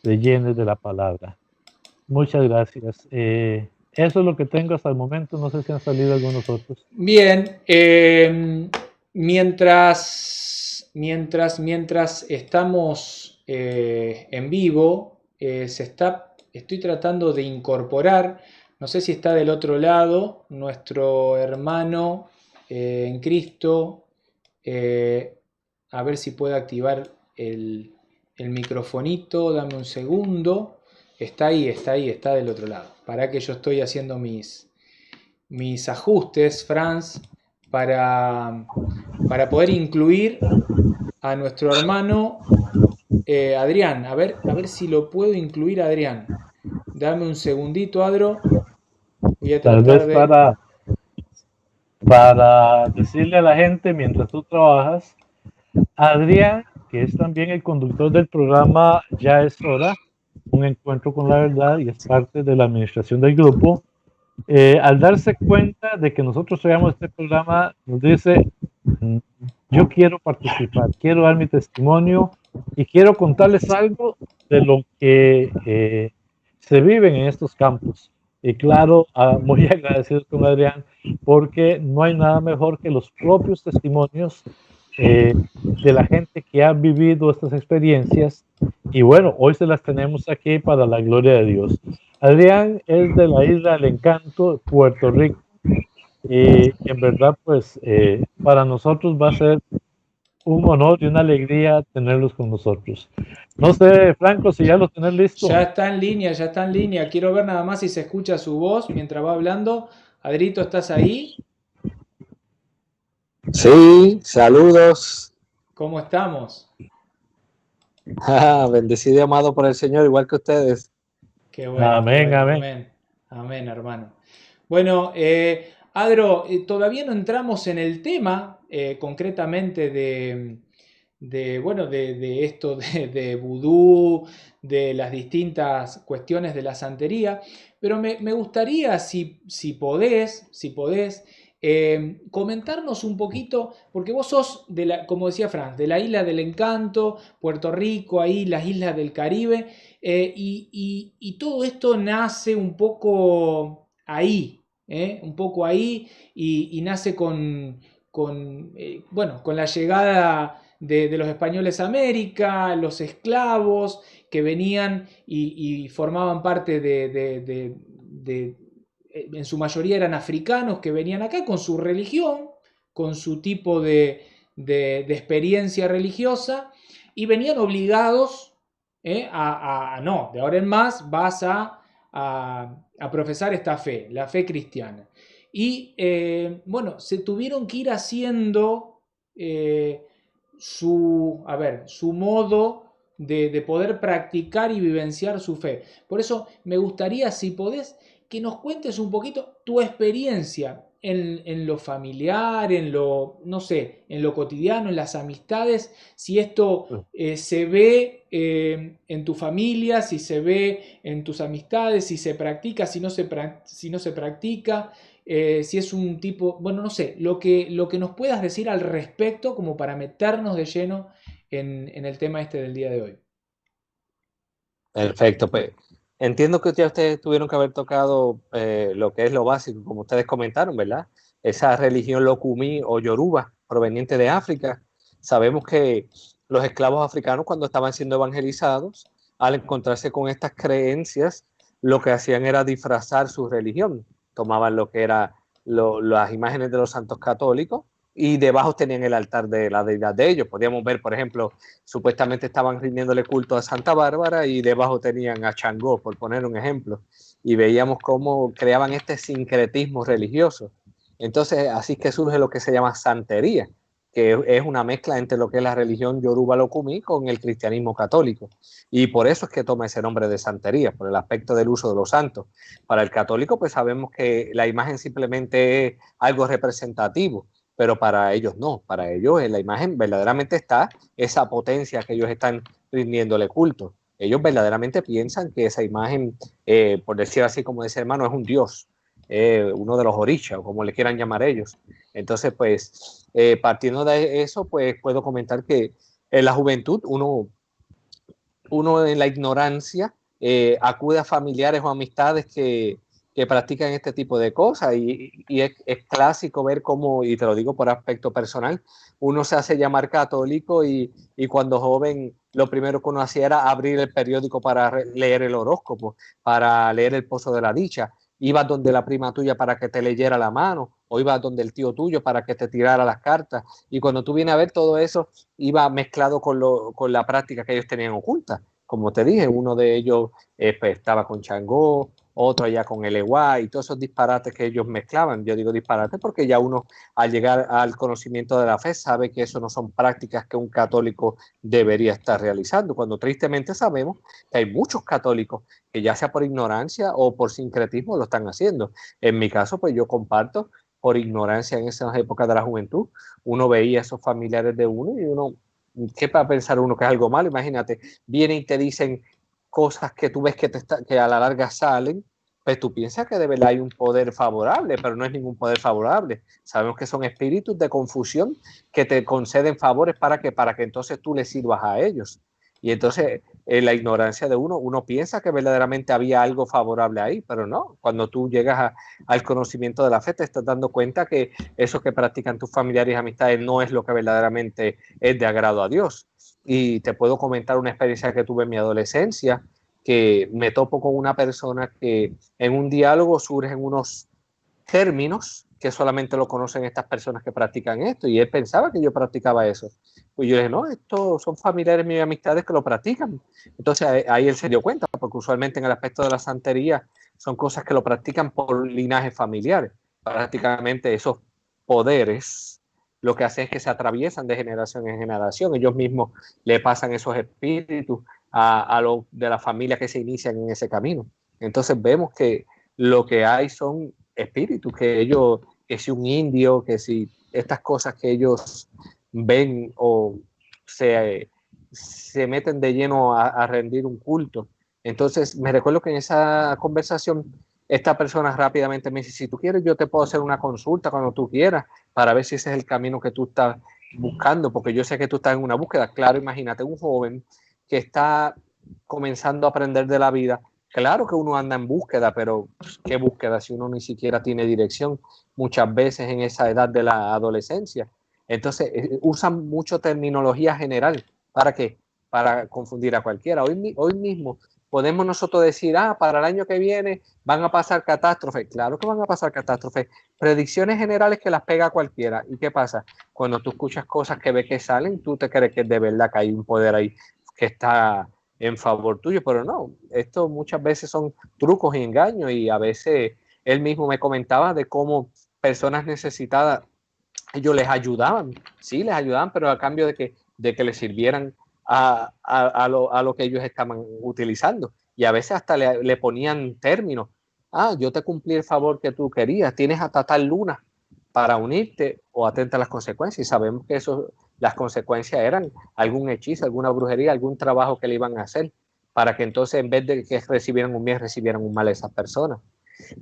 Speaker 2: llene de la palabra. Muchas gracias. Eso es lo que tengo hasta el momento. No sé si han salido algunos otros.
Speaker 1: Bien, mientras estamos en vivo, estoy tratando de incorporar, no sé si está del otro lado, nuestro hermano en Cristo, a ver si puede activar el microfonito, dame un segundo, está ahí, está del otro lado. Para que yo estoy haciendo mis ajustes, Franz, para, para poder incluir a nuestro hermano Adrián. A ver si lo puedo incluir, Adrián. Dame un segundito, Adro. Voy a
Speaker 2: Tal
Speaker 1: tratar
Speaker 2: vez
Speaker 1: de...
Speaker 2: para decirle a la gente mientras tú trabajas, Adrián, que es también el conductor del programa Ya es hora, un encuentro con la verdad y es parte de la administración del grupo, al darse cuenta de que nosotros traíamos este programa, nos dice, "Mm, yo quiero participar, quiero dar mi testimonio y quiero contarles algo de lo que se viven en estos campos". Y claro, muy agradecidos con Adrián, porque no hay nada mejor que los propios testimonios de la gente que ha vivido estas experiencias. Y bueno, hoy se las tenemos aquí para la gloria de Dios. Adrián es de la isla del Encanto, Puerto Rico, y en verdad, pues para nosotros va a ser un honor y una alegría tenerlos con nosotros. No sé, Franco, si ya lo tenés listo.
Speaker 1: Ya está en línea, ya está en línea. Quiero ver nada más si se escucha su voz mientras va hablando. Adrito, ¿estás ahí?
Speaker 3: Sí, saludos.
Speaker 1: ¿Cómo estamos?
Speaker 3: Bendecido y amado por el Señor, igual que ustedes.
Speaker 1: Qué bueno, qué
Speaker 2: Amén,
Speaker 1: bueno.
Speaker 2: amén.
Speaker 1: Amén. Amén, hermano. Bueno, Adro, todavía no entramos en el tema concretamente bueno, de esto de vudú, de las distintas cuestiones de la santería, pero me gustaría, si podés comentarnos un poquito, porque vos sos, como decía Franz, de la isla del Encanto, Puerto Rico, ahí las islas del Caribe, y todo esto nace un poco ahí, un poco ahí, y nace bueno, con la llegada de los españoles a América, los esclavos que venían y formaban parte en su mayoría eran africanos que venían acá con su religión, con su tipo de experiencia religiosa, y venían obligados no, de ahora en más vas a profesar esta fe, la fe cristiana. Y bueno, se tuvieron que ir haciendo su modo de poder practicar y vivenciar su fe. Por eso me gustaría, si podés, que nos cuentes un poquito tu experiencia en lo familiar, en lo, no sé, en lo cotidiano, en las amistades, si esto se ve en tu familia, si se ve en tus amistades, si se practica, si no se practica, si es un tipo, bueno, no sé, lo que nos puedas decir al respecto como para meternos de lleno en el tema este del día de hoy.
Speaker 3: Perfecto, pues entiendo que ya ustedes tuvieron que haber tocado lo que es lo básico, como ustedes comentaron, ¿verdad? Esa religión Lokumi o Yoruba, proveniente de África. Sabemos que los esclavos africanos, cuando estaban siendo evangelizados, al encontrarse con estas creencias, lo que hacían era disfrazar su religión. Tomaban lo que era las imágenes de los santos católicos y debajo tenían el altar de la deidad de ellos. Podíamos ver, por ejemplo, supuestamente estaban rindiéndole culto a Santa Bárbara y debajo tenían a Changó, por poner un ejemplo. Y veíamos cómo creaban este sincretismo religioso. Entonces, así que surge lo que se llama santería, que es una mezcla entre lo que es la religión Yoruba Lokumi con el cristianismo católico. Y por eso es que toma ese nombre de santería, por el aspecto del uso de los santos. Para el católico, pues sabemos que la imagen simplemente es algo representativo, pero para ellos no. Para ellos en la imagen verdaderamente está esa potencia que ellos están rindiéndole culto. Ellos verdaderamente piensan que esa imagen, por decir así como dice hermano, es un dios, uno de los orishas, o como le quieran llamar ellos. Entonces, pues, partiendo de eso, pues puedo comentar que en la juventud uno en la ignorancia acude a familiares o amistades que practican este tipo de cosas y es clásico ver cómo, y te lo digo por aspecto personal, uno se hace llamar católico y cuando joven lo primero que uno hacía era abrir el periódico para leer el horóscopo, para leer el Pozo de la Dicha. Ibas donde la prima tuya para que te leyera la mano o ibas donde el tío tuyo para que te tirara las cartas y cuando tú vienes a ver todo eso iba mezclado con la práctica que ellos tenían oculta. Como te dije, uno de ellos pues, estaba con Changó, otro allá con el EWA y todos esos disparates que ellos mezclaban. Yo digo disparates porque ya uno al llegar al conocimiento de la fe sabe que eso no son prácticas que un católico debería estar realizando, cuando tristemente sabemos que hay muchos católicos que ya sea por ignorancia o por sincretismo lo están haciendo. En mi caso, pues yo comparto por ignorancia en esas épocas de la juventud, uno veía a esos familiares de uno y uno, ¿qué para pensar uno que es algo malo? Imagínate, vienen y te dicen cosas que tú ves que a la larga salen, pues tú piensas que de verdad hay un poder favorable, pero no es ningún poder favorable. Sabemos que son espíritus de confusión que te conceden favores para que entonces tú les sirvas a ellos. Y entonces, en la ignorancia de uno piensa que verdaderamente había algo favorable ahí, pero no. Cuando tú llegas al conocimiento de la fe, te estás dando cuenta que eso que practican tus familiares y amistades no es lo que verdaderamente es de agrado a Dios. Y te puedo comentar una experiencia que tuve en mi adolescencia, que me topo con una persona que en un diálogo surgen unos términos que solamente lo conocen estas personas que practican esto, y él pensaba que yo practicaba eso. Pues yo le dije, no, estos son familiares míos y amistades que lo practican. Entonces ahí él se dio cuenta, porque usualmente en el aspecto de la santería son cosas que lo practican por linaje familiar. Prácticamente esos poderes lo que hacen es que se atraviesan de generación en generación. Ellos mismos le pasan esos espíritus a los de la familia que se inician en ese camino. Entonces vemos que lo que hay son espíritus, que ellos, que si un indio, que si estas cosas que ellos ven o se meten de lleno a rendir un culto. Entonces me recuerdo que en esa conversación esta persona rápidamente me dice, si tú quieres yo te puedo hacer una consulta cuando tú quieras para ver si ese es el camino que tú estás buscando, porque yo sé que tú estás en una búsqueda. Claro, imagínate un joven que está comenzando a aprender de la vida. Claro que uno anda en búsqueda, pero ¿qué búsqueda si uno ni siquiera tiene dirección muchas veces en esa edad de la adolescencia? Entonces usan mucho terminología general. ¿Para qué? Para confundir a cualquiera. Hoy mismo podemos nosotros decir, para el año que viene van a pasar catástrofes. Claro que van a pasar catástrofes. Predicciones generales que las pega cualquiera. ¿Y qué pasa? Cuando tú escuchas cosas que ves que salen, tú te crees que es de verdad que hay un poder ahí que está en favor tuyo, pero no, esto muchas veces son trucos y engaños, y a veces él mismo me comentaba de cómo personas necesitadas, ellos les ayudaban, sí, les ayudaban, pero a cambio de que les sirvieran a lo que ellos estaban utilizando, y a veces hasta le ponían términos, yo te cumplí el favor que tú querías, tienes hasta tal luna para unirte o atenta a las consecuencias, y sabemos que eso, las consecuencias eran algún hechizo, alguna brujería, algún trabajo que le iban a hacer, para que entonces en vez de que recibieran un bien, recibieran un mal a esas personas.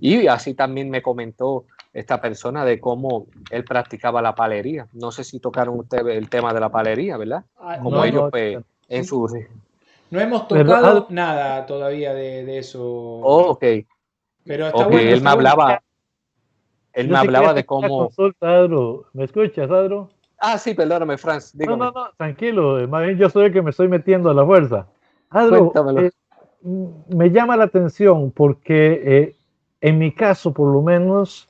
Speaker 3: Y así también me comentó esta persona de cómo él practicaba la palería. No sé si tocaron ustedes el tema de la palería, ¿verdad? Como
Speaker 2: No,
Speaker 3: ellos
Speaker 2: no,
Speaker 3: pues en su...
Speaker 1: No hemos
Speaker 2: pero,
Speaker 1: tocado nada todavía de
Speaker 3: Oh,
Speaker 1: eso,
Speaker 3: ok,
Speaker 1: pero está
Speaker 3: ok,
Speaker 1: bueno, está bueno.
Speaker 3: él
Speaker 2: yo
Speaker 3: me
Speaker 2: sí quería
Speaker 3: hablaba
Speaker 2: hacer
Speaker 3: de
Speaker 2: una
Speaker 3: cómo...
Speaker 2: consulta, Adro. ¿Me escuchas, Adro?
Speaker 3: Sí, perdóname, Franz,
Speaker 2: No, no,
Speaker 3: dígame,
Speaker 2: no, tranquilo. Más bien yo soy el que me estoy metiendo a la fuerza. Adro,
Speaker 3: cuéntamelo.
Speaker 2: me llama la atención porque en mi caso, por lo menos,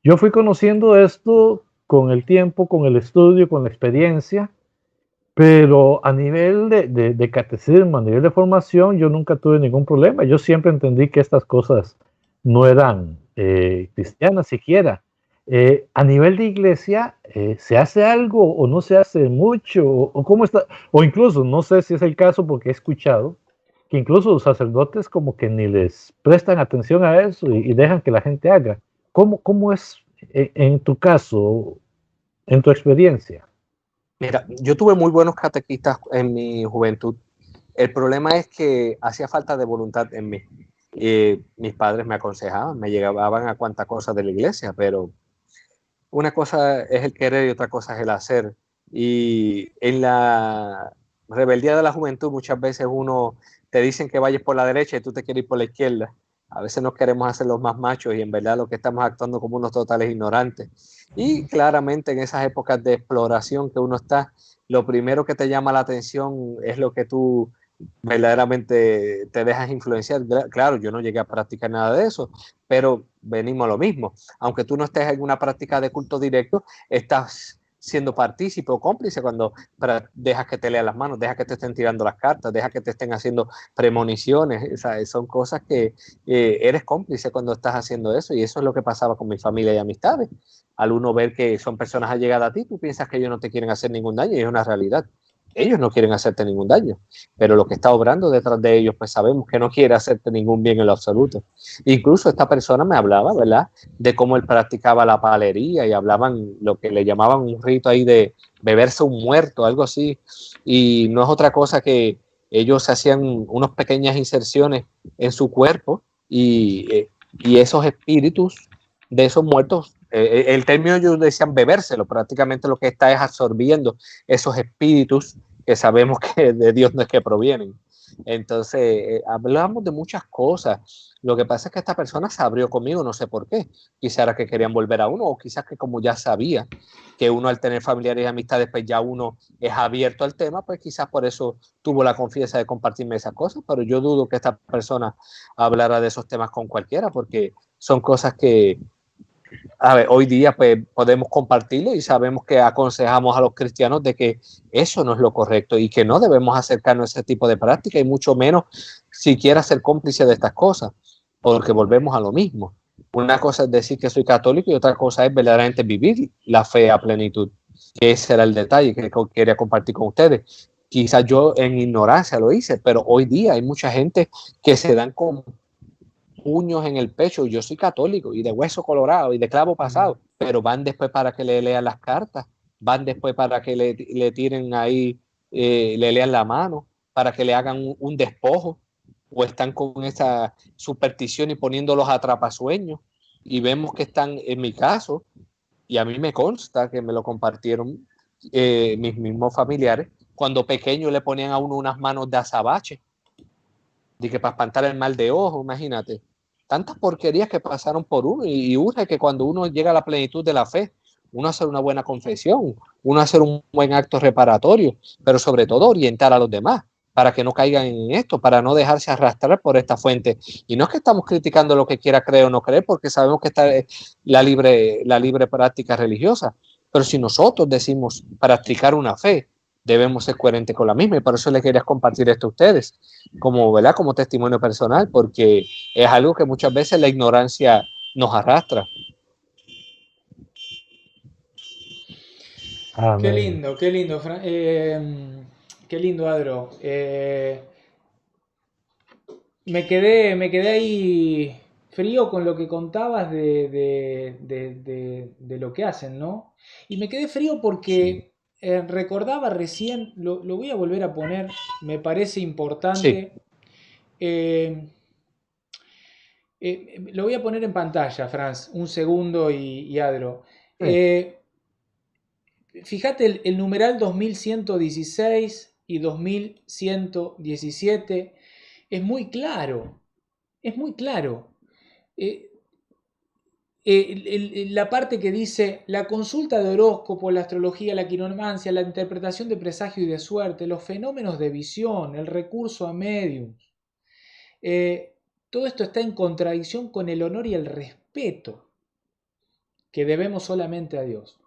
Speaker 2: yo fui conociendo esto con el tiempo, con el estudio, con la experiencia, pero a nivel de catecismo, a nivel de formación, yo nunca tuve ningún problema. Yo siempre entendí que estas cosas no eran cristianas siquiera. A nivel de iglesia, ¿se hace algo o no se hace mucho? O cómo está? O incluso, no sé si es el caso porque he escuchado que incluso los sacerdotes como que ni les prestan atención a eso y dejan que la gente haga. ¿Cómo es en tu caso, en tu experiencia?
Speaker 3: Mira, yo tuve muy buenos catequistas en mi juventud. El problema es que hacía falta de voluntad en mí. Mis padres me aconsejaban, me llevaban a cuanta cosa de la iglesia, pero una cosa es el querer y otra cosa es el hacer. Y en la rebeldía de la juventud muchas veces uno te dicen que vayas por la derecha y tú te quieres ir por la izquierda. A veces nos queremos hacer los más machos y en verdad lo que estamos actuando como unos totales ignorantes. Y claramente en esas épocas de exploración que uno está, lo primero que te llama la atención es lo que tú verdaderamente te dejas influenciar. Claro, yo no llegué a practicar nada de eso, pero venimos a lo mismo. Aunque tú no estés en una práctica de culto directo, estás siendo partícipe o cómplice cuando dejas que te lean las manos, dejas que te estén tirando las cartas, dejas que te estén haciendo premoniciones. O sea, son cosas que eres cómplice cuando estás haciendo eso, y eso es lo que pasaba con mi familia y amistades. Al uno ver que son personas allegadas a ti, tú piensas que ellos no te quieren hacer ningún daño, y es una realidad. Ellos no quieren hacerte ningún daño, pero lo que está obrando detrás de ellos, pues sabemos que no quiere hacerte ningún bien en lo absoluto. Incluso esta persona me hablaba, ¿verdad?, de cómo él practicaba la palería, y hablaban lo que le llamaban un rito ahí de beberse un muerto, algo así, y no es otra cosa que ellos hacían unas pequeñas inserciones en su cuerpo, y esos espíritus de esos muertos, el término ellos decían bebérselo, prácticamente lo que está es absorbiendo esos espíritus que sabemos que de Dios no es que provienen. Entonces, hablamos de muchas cosas. Lo que pasa es que esta persona se abrió conmigo, no sé por qué. Quizás era que querían volver a uno, o quizás que como ya sabía que uno al tener familiares y amistades, pues ya uno es abierto al tema, pues quizás por eso tuvo la confianza de compartirme esas cosas, pero yo dudo que esta persona hablara de esos temas con cualquiera, porque son cosas que, a ver, hoy día pues podemos compartirlo, y sabemos que aconsejamos a los cristianos de que eso no es lo correcto y que no debemos acercarnos a ese tipo de práctica, y mucho menos siquiera ser cómplice de estas cosas, porque volvemos a lo mismo. Una cosa es decir que soy católico, y otra cosa es verdaderamente vivir la fe a plenitud. Ese era el detalle que quería compartir con ustedes. Quizás yo en ignorancia lo hice, pero hoy día hay mucha gente que se dan con puños en el pecho. Yo soy católico y de hueso colorado y de clavo pasado, pero van después para que le lean las cartas, van después para que le tiren ahí, le lean la mano, para que le hagan un despojo, o están con esa superstición y poniéndolos atrapasueños. Y vemos que están, en mi caso, y a mí me consta que me lo compartieron mis mismos familiares, cuando pequeño le ponían a uno unas manos de azabache, de que para espantar el mal de ojo, imagínate. Tantas porquerías que pasaron por uno, y urge que cuando uno llega a la plenitud de la fe, uno hacer una buena confesión, uno hacer un buen acto reparatorio, pero sobre todo orientar a los demás para que no caigan en esto, para no dejarse arrastrar por esta fuente. Y no es que estamos criticando lo que quiera creer o no creer, porque sabemos que está la libre práctica religiosa, pero si nosotros decimos practicar una fe, debemos ser coherentes con la misma, y por eso les quería compartir esto a ustedes, como, ¿verdad?, como testimonio personal, porque es algo que muchas veces la ignorancia nos arrastra.
Speaker 2: Amén.
Speaker 1: Qué lindo, Adro. Me quedé ahí frío con lo que contabas de lo que hacen, ¿no? Y me quedé frío
Speaker 2: Sí.
Speaker 1: porque recordaba recién, lo voy a volver a poner, me parece
Speaker 3: Sí,
Speaker 1: importante. eh, lo voy a poner en pantalla, Franz, un segundo y Adro.
Speaker 3: sí.
Speaker 1: Eh, Fíjate el numeral 2116 y 2117 es muy claro, es muy claro. Eh, la parte que dice la consulta de horóscopo, la astrología, la quiromancia, la interpretación de presagio y de suerte, los fenómenos de visión, el recurso a mediums, eh, todo esto está en contradicción con el honor y el respeto que debemos solamente a Dios.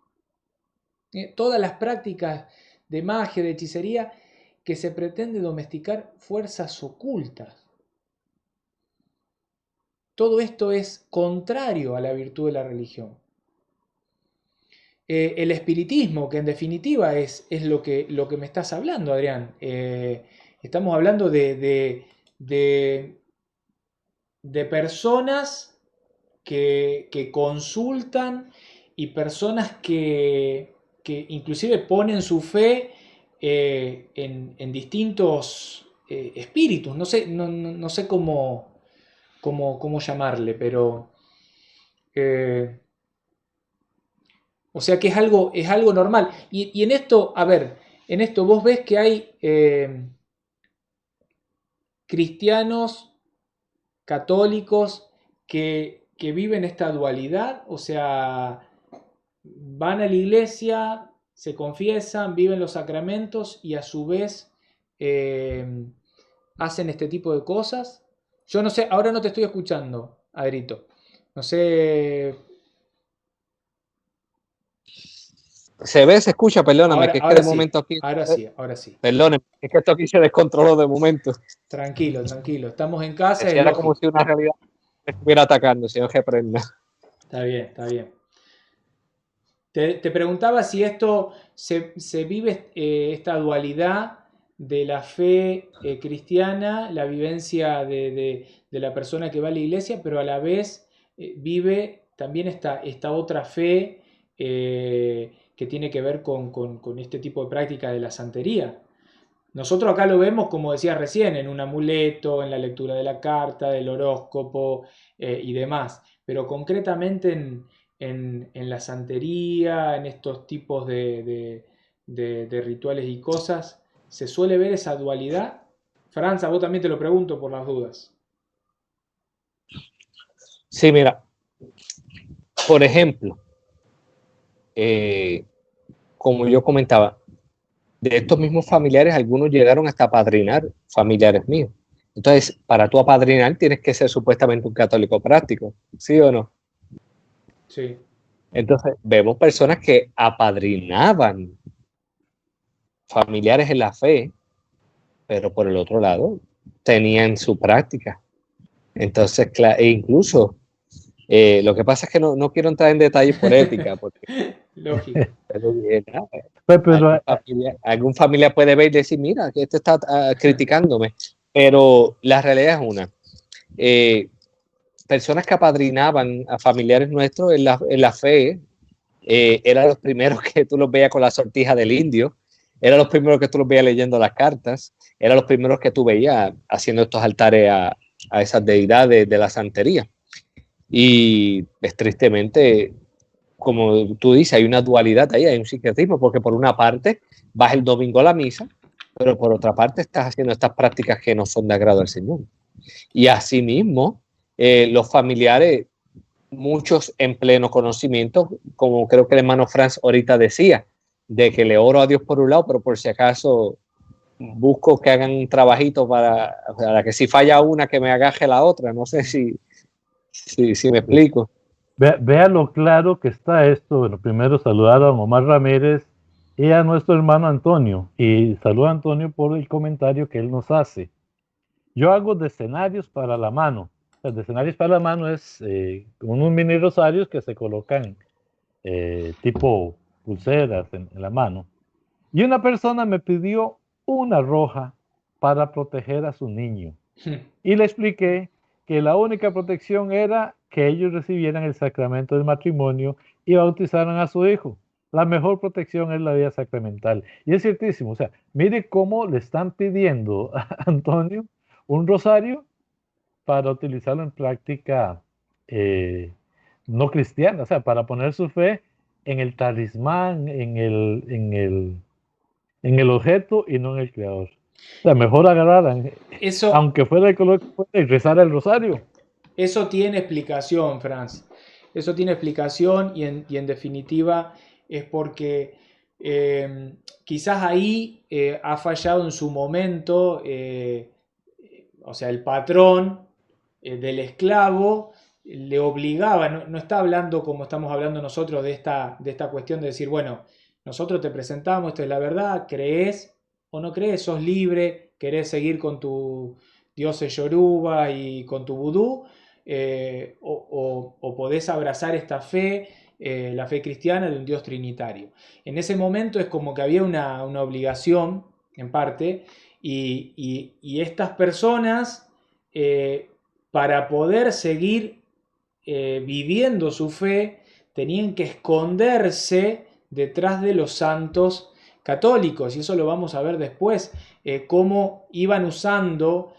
Speaker 1: Todas las prácticas de magia, de hechicería, que se pretende domesticar fuerzas ocultas. Todo esto es contrario a la virtud de la religión. El espiritismo, que en definitiva es lo que me estás hablando, Adrián. Estamos hablando de, de personas que consultan, y personas que inclusive ponen su fe en distintos espíritus. No sé, no sé cómo llamarle, pero eh, o sea que es algo normal. Y en esto, a ver, en esto vos ves que hay cristianos católicos que viven esta dualidad, o sea, van a la iglesia, se confiesan, viven los sacramentos y a su vez eh, hacen este tipo de cosas. Yo no sé, ahora no te estoy escuchando, Adrito. No sé.
Speaker 3: Se ve, se escucha, perdóname, que es que de momento aquí...
Speaker 1: Ahora sí.
Speaker 3: Perdóname, es que esto aquí se descontroló de momento.
Speaker 1: Tranquilo. Estamos en casa.
Speaker 3: Era como si una realidad me estuviera atacando, señor Geprenda.
Speaker 1: Está bien. Te preguntaba si esto se vive, esta dualidad de la fe cristiana, la vivencia de la persona que va a la iglesia, pero a la vez vive también esta otra fe que tiene que ver con este tipo de práctica de la santería. Nosotros acá lo vemos, como decía recién, en un amuleto, en la lectura de la carta, del horóscopo y demás, pero concretamente en la santería, en estos tipos de rituales y cosas, ¿se suele ver esa dualidad? Franz, a vos también te lo pregunto por las dudas.
Speaker 3: Sí, mira, por ejemplo, como yo comentaba, de estos mismos familiares, algunos llegaron hasta apadrinar familiares míos. Entonces, para tú apadrinar tienes que ser supuestamente un católico práctico, ¿sí o no?
Speaker 1: Sí.
Speaker 3: Entonces, vemos personas que apadrinaban familiares en la fe, pero por el otro lado tenían su práctica. Entonces, e incluso, lo que pasa es que no quiero entrar en detalles por ética, porque
Speaker 1: Lógico.
Speaker 2: Pero
Speaker 3: algún familiar puede ver y decir, mira, que este está criticándome, pero la realidad es una. Personas que apadrinaban a familiares nuestros en la fe, eran los primeros que tú los veías con la sortija del indio, eran los primeros que tú los veías leyendo las cartas, eran los primeros que tú veías haciendo estos altares a esas deidades de la santería. Y pues, tristemente, como tú dices, hay una dualidad ahí, hay un sincretismo, porque por una parte vas el domingo a la misa, pero por otra parte estás haciendo estas prácticas que no son de agrado al Señor. Y asimismo, los familiares, muchos en pleno conocimiento, como creo que el hermano Franz ahorita decía, de que le oro a Dios por un lado, pero por si acaso busco que hagan un trabajito para que si falla una, que me agaje la otra. No sé si me explico.
Speaker 2: Vea lo claro que está esto. Bueno, primero saludar a Omar Ramírez y a nuestro hermano Antonio. Y saludo a Antonio por el comentario que él nos hace. Yo hago decenarios para la mano. Los decenarios para la mano es unos mini rosarios que se colocan tipo pulseras en la mano. Y una persona me pidió una roja para proteger a su niño. Y le expliqué que la única protección era que ellos recibieran el sacramento del matrimonio y bautizaran a su hijo. La mejor protección es la vida sacramental. Y es ciertísimo, o sea, mire cómo le están pidiendo a Antonio un rosario para utilizarlo en práctica no cristiana, o sea, para poner su fe en el talismán, en el objeto y no en el creador. O sea, mejor agarrar, aunque fuera el color que fuera, y rezar el rosario.
Speaker 1: Eso tiene explicación, Franz. Eso tiene explicación y en definitiva es porque quizás ahí ha fallado en su momento, o sea, el patrón del esclavo le obligaba, no está hablando como estamos hablando nosotros de esta cuestión de decir, bueno, nosotros te presentamos, esta es la verdad, crees o no crees, sos libre, querés seguir con tu dioses yoruba y con tu vudú, o podés abrazar esta fe, la fe cristiana de un Dios trinitario. En ese momento es como que había una obligación, en parte, y estas personas, para poder seguir viviendo su fe, tenían que esconderse detrás de los santos católicos, y eso lo vamos a ver después, cómo iban usando,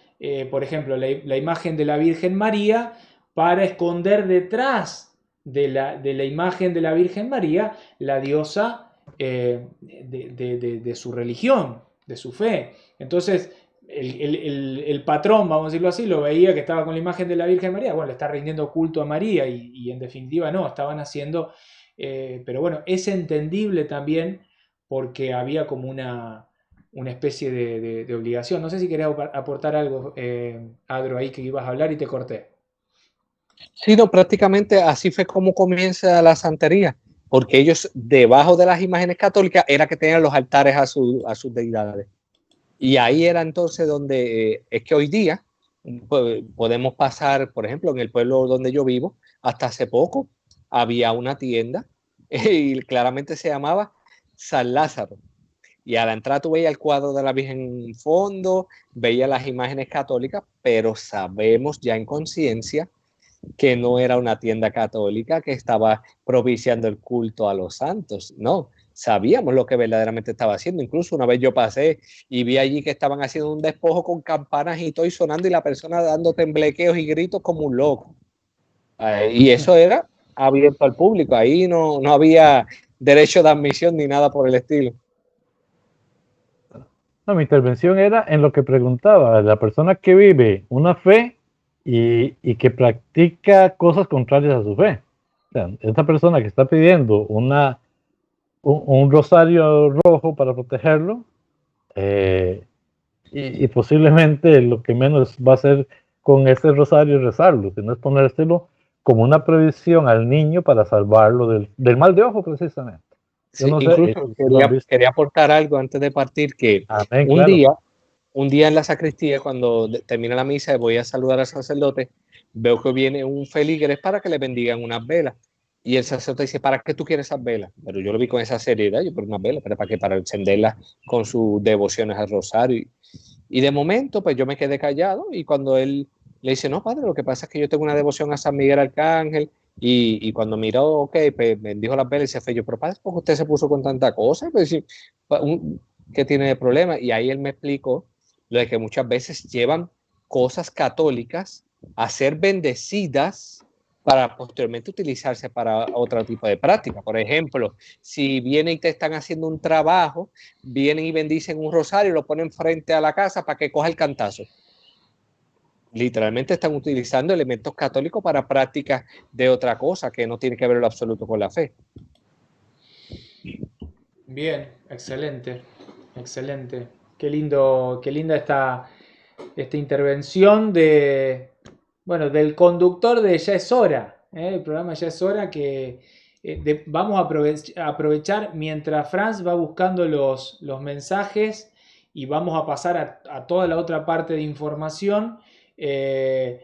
Speaker 1: por ejemplo, la imagen de la Virgen María para esconder detrás de la imagen de la Virgen María la diosa de su religión, de su fe. Entonces, el patrón, vamos a decirlo así, lo veía que estaba con la imagen de la Virgen María, bueno, le está rindiendo culto a María y en definitiva no, estaban haciendo, pero bueno, es entendible también porque había como una especie de obligación. No sé si querías aportar algo, Adro, ahí que ibas a hablar y te corté.
Speaker 3: Sí, no, prácticamente así fue como comienza la santería. porque ellos debajo de las imágenes católicas era que tenían los altares a sus deidades. Y ahí era entonces donde es que hoy día podemos pasar, por ejemplo, en el pueblo donde yo vivo, hasta hace poco había una tienda y claramente se llamaba San Lázaro. Y a la entrada tú veías el cuadro de la Virgen en fondo, veías las imágenes católicas, pero sabemos ya en conciencia que no era una tienda católica que estaba propiciando el culto a los santos, no. Sabíamos lo que verdaderamente estaba haciendo. Incluso una vez yo pasé y vi allí que estaban haciendo un despojo con campanas y todo y sonando y la persona dando temblequeos y gritos como un loco. Y eso era abierto al público. Ahí no había derecho de admisión ni nada por el estilo.
Speaker 2: No, mi intervención era en lo que preguntaba, la persona que vive una fe y que practica cosas contrarias a su fe. O sea, esa persona que está pidiendo un rosario rojo para protegerlo, y posiblemente lo que menos va a hacer con ese rosario es rezarlo, sino es ponérselo como una previsión al niño para salvarlo del mal de ojo, precisamente.
Speaker 3: Sí, no incluso sé, quería aportar algo antes de partir, que amén, un día en la sacristía, cuando termina la misa y voy a saludar al sacerdote, veo que viene un feligres para que le bendigan unas velas. Y el sacerdote dice, ¿para qué tú quieres esas velas? Pero yo lo vi con esa seriedad, yo por unas velas, ¿pero para qué? Para encenderlas con sus devociones al rosario. Y de momento, pues yo me quedé callado y cuando él le dice, no, padre, lo que pasa es que yo tengo una devoción a San Miguel Arcángel y cuando miró, ok, pues me dijo las velas y se fue yo, pero padre, ¿por qué usted se puso con tanta cosa? Pues sí, ¿qué tiene de problema? Y ahí él me explicó lo de que muchas veces llevan cosas católicas a ser bendecidas para posteriormente utilizarse para otro tipo de práctica. Por ejemplo, si vienen y te están haciendo un trabajo, vienen y bendicen un rosario y lo ponen frente a la casa para que coja el cantazo. Literalmente están utilizando elementos católicos para prácticas de otra cosa que no tiene que ver en lo absoluto con la fe.
Speaker 1: Bien, excelente, excelente. Qué linda esta intervención del conductor de Ya es hora, el programa Ya es hora que vamos a aprovechar mientras Franz va buscando los mensajes y vamos a pasar a toda la otra parte de información. Que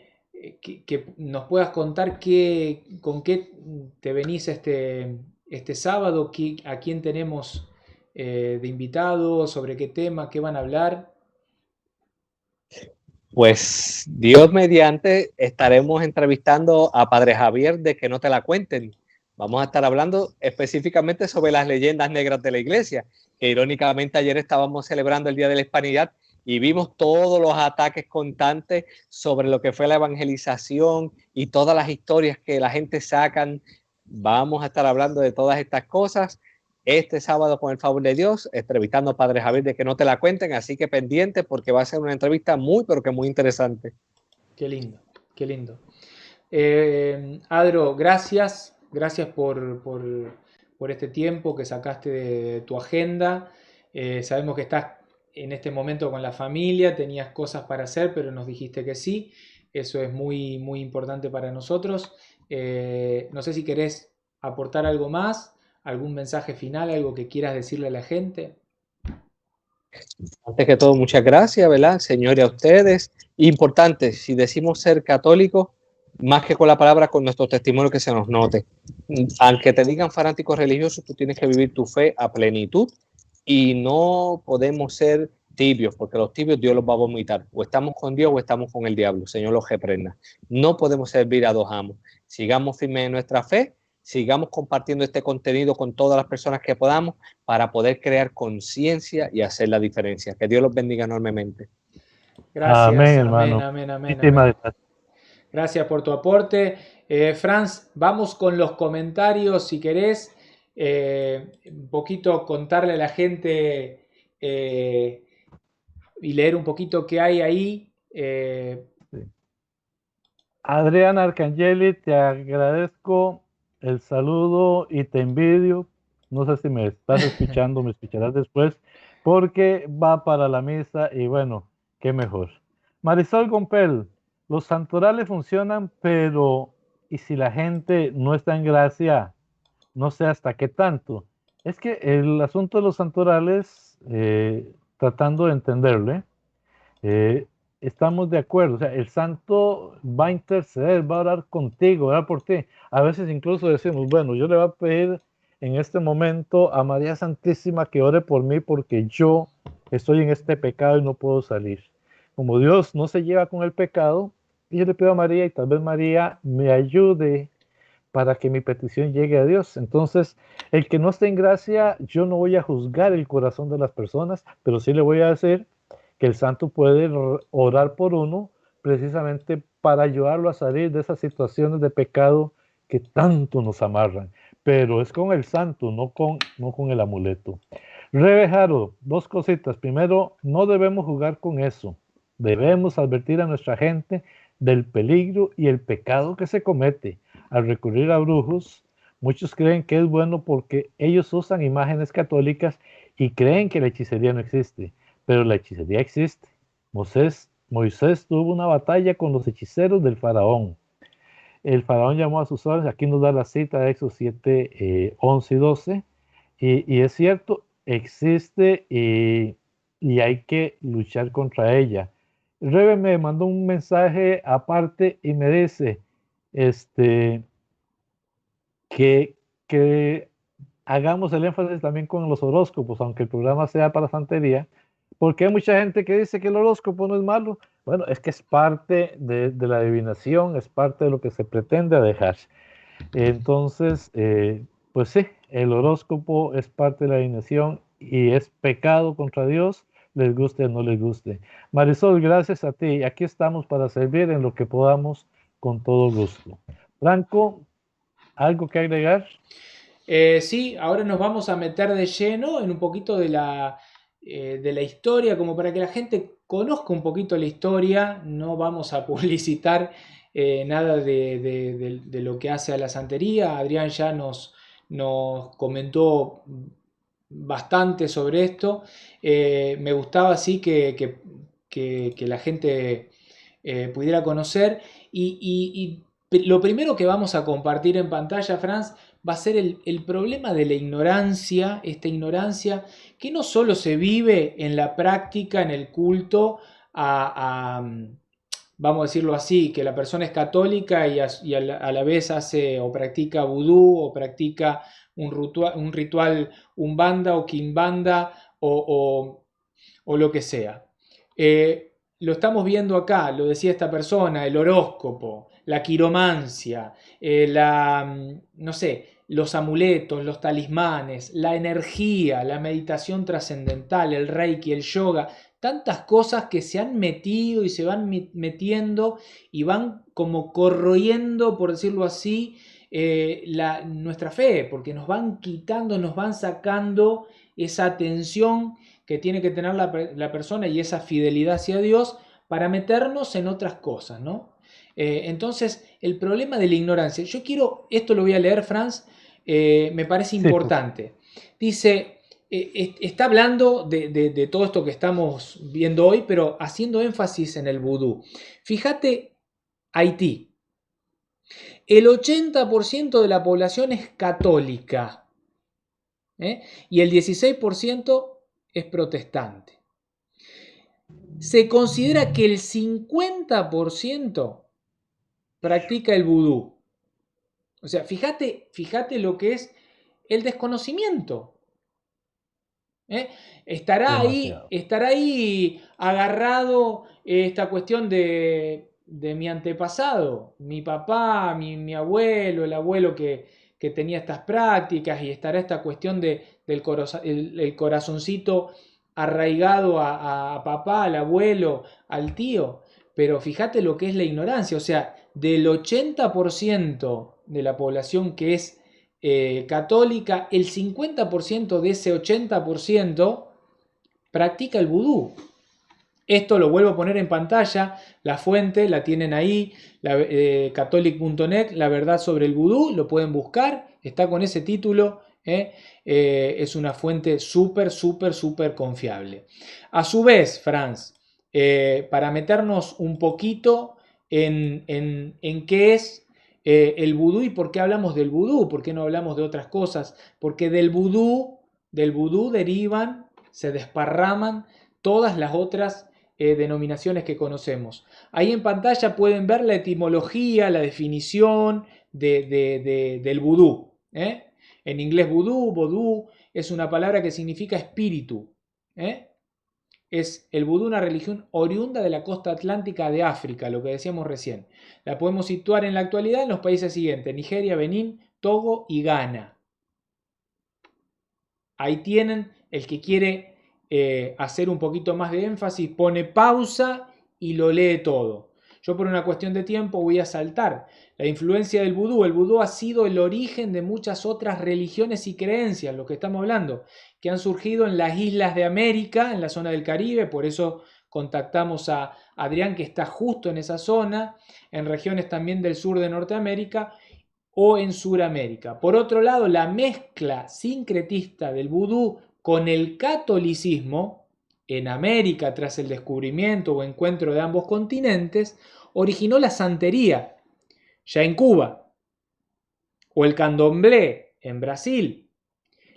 Speaker 1: nos puedas contar con qué te venís este sábado, a quién tenemos de invitado, sobre qué tema, qué van a hablar.
Speaker 3: Pues Dios mediante estaremos entrevistando a Padre Javier de Que No Te La Cuenten. Vamos a estar hablando específicamente sobre las leyendas negras de la iglesia, que irónicamente ayer estábamos celebrando el Día de la Hispanidad y vimos todos los ataques constantes sobre lo que fue la evangelización y todas las historias que la gente sacan. Vamos a estar hablando de todas estas cosas este sábado, con el favor de Dios, entrevistando a Padre Javier de Que No Te La Cuenten, así que pendiente porque va a ser una entrevista muy, pero que muy interesante.
Speaker 1: Qué lindo, qué lindo. Adro, gracias por este tiempo que sacaste de tu agenda. Sabemos que estás en este momento con la familia, tenías cosas para hacer, pero nos dijiste que sí. Eso es muy, muy importante para nosotros. No sé si querés aportar algo más, algún mensaje final, algo que quieras decirle a la gente.
Speaker 3: Antes que todo, muchas gracias, ¿verdad, Señor, y a ustedes? Importante, si decimos ser católicos, más que con la palabra, con nuestro testimonio que se nos note. Aunque te digan fanáticos religiosos, tú tienes que vivir tu fe a plenitud y no podemos ser tibios, porque los tibios Dios los va a vomitar. O estamos con Dios o estamos con el diablo. Señor los reprenda. No podemos servir a dos amos. Sigamos firmes en nuestra fe, sigamos compartiendo este contenido con todas las personas que podamos para poder crear conciencia y hacer la diferencia. Que Dios los bendiga enormemente.
Speaker 1: Gracias,
Speaker 2: amén, hermano.
Speaker 1: Amén.
Speaker 2: Gracias
Speaker 1: por tu aporte. Franz, vamos con los comentarios si querés. Un poquito contarle a la gente y leer un poquito qué hay ahí.
Speaker 2: Sí. Adriana Arcangeli, te agradezco el saludo y te envidio. No sé si me estás escuchando, me escucharás después, porque va para la misa y bueno, qué mejor. Marisol Gompel, los santorales funcionan, pero ¿y si la gente no está en gracia? no sé hasta qué tanto. Es que el asunto de los santorales, tratando de entenderle, eh, estamos de acuerdo. O sea, el santo va a interceder, va a orar contigo, va a orar por ti. A veces incluso decimos, bueno, yo le voy a pedir en este momento a María Santísima que ore por mí porque yo estoy en este pecado y no puedo salir. Como Dios no se lleva con el pecado, y yo le pido a María y tal vez María me ayude para que mi petición llegue a Dios. Entonces, el que no esté en gracia, yo no voy a juzgar el corazón de las personas, pero sí le voy a decir que el santo puede orar por uno precisamente para ayudarlo a salir de esas situaciones de pecado que tanto nos amarran. Pero es con el santo, no con el amuleto. Revejaro, dos cositas. Primero, no debemos jugar con eso. Debemos advertir a nuestra gente del peligro y el pecado que se comete al recurrir a brujos. Muchos creen que es bueno porque ellos usan imágenes católicas y creen que la hechicería no existe, pero la hechicería existe. Moisés tuvo una batalla con los hechiceros del faraón. El faraón llamó a sus órdenes, aquí nos da la cita de Éxodo 7, 11 y 12, y es cierto, existe y hay que luchar contra ella. Rebe me mandó un mensaje aparte y me dice, este, que hagamos el énfasis también con los horóscopos, aunque el programa sea para santería, porque hay mucha gente que dice que el horóscopo no es malo. Bueno, es que es parte de la adivinación, es parte de lo que se pretende dejar. Entonces, pues sí, el horóscopo es parte de la adivinación y es pecado contra Dios, les guste o no les guste. Marisol, gracias a ti. Aquí estamos para servir en lo que podamos con todo gusto. Franco, ¿algo que agregar?
Speaker 1: Sí, ahora nos vamos a meter de lleno en un poquito de la historia, como para que la gente conozca un poquito la historia. No vamos a publicitar nada de lo que hace a la santería. Adrián ya nos comentó bastante sobre esto. Me gustaba así que la gente pudiera conocer. Lo primero que vamos a compartir en pantalla, Franz, va a ser el problema de la ignorancia, esta ignorancia que no solo se vive en la práctica, en el culto, vamos a decirlo así, que la persona es católica y a la vez hace o practica vudú o practica un ritual umbanda o quimbanda o lo que sea. Lo estamos viendo acá, lo decía esta persona, el horóscopo, la quiromancia, no sé, los amuletos, los talismanes, la energía, la meditación trascendental, el reiki, el yoga, tantas cosas que se han metido y se van metiendo y van como corroyendo, por decirlo así, nuestra fe, porque nos van quitando, nos van sacando esa atención que tiene que tener la persona y esa fidelidad hacia Dios para meternos en otras cosas, ¿no? Entonces, el problema de la ignorancia, yo quiero, esto lo voy a leer, Franz, me parece
Speaker 2: Sí, por
Speaker 1: importante. Dice, está hablando de todo esto que estamos viendo hoy, pero haciendo énfasis en el vudú. Fíjate, Haití, el 80% de la población es católica, y el 16% es protestante. Se considera que el 50% practica el vudú. O sea, fíjate lo que es el desconocimiento. ¿eh?
Speaker 2: demasiado.
Speaker 1: Estará ahí agarrado esta cuestión de mi antepasado, mi papá, mi abuelo, el abuelo que tenía estas prácticas, y estará esta cuestión el corazoncito arraigado a papá, al abuelo, al tío. Pero fíjate lo que es la ignorancia, o sea, del 80% de la población que es católica, el 50% de ese 80% practica el vudú. Esto lo vuelvo a poner en pantalla, la fuente la tienen ahí, catholic.net, la verdad sobre el vudú, lo pueden buscar, está con ese título, es una fuente súper confiable. A su vez, Franz, para meternos un poquito en qué es el vudú. ¿Y por qué hablamos del vudú? ¿Por qué no hablamos de otras cosas? Porque del vudú derivan, se desparraman todas las otras denominaciones que conocemos. Ahí en pantalla pueden ver la etimología, la definición del vudú. En inglés vodú es una palabra que significa espíritu. Es el vudú una religión oriunda de la costa atlántica de África, lo que decíamos recién. La podemos situar en la actualidad en los países siguientes: Nigeria, Benín, Togo y Ghana. Ahí tienen, el que quiere hacer un poquito más de énfasis, pone pausa y lo lee todo. Yo por una cuestión de tiempo voy a saltar la influencia del vudú. El vudú ha sido el origen de muchas otras religiones y creencias, lo que estamos hablando, que han surgido en las islas de América, en la zona del Caribe. Por eso contactamos a Adrián, que está justo en esa zona, en regiones también del sur de Norteamérica o en Suramérica. Por otro lado, la mezcla sincretista del vudú con el catolicismo en América, tras el descubrimiento o encuentro de ambos continentes, originó la santería ya en Cuba, o el candomblé en Brasil,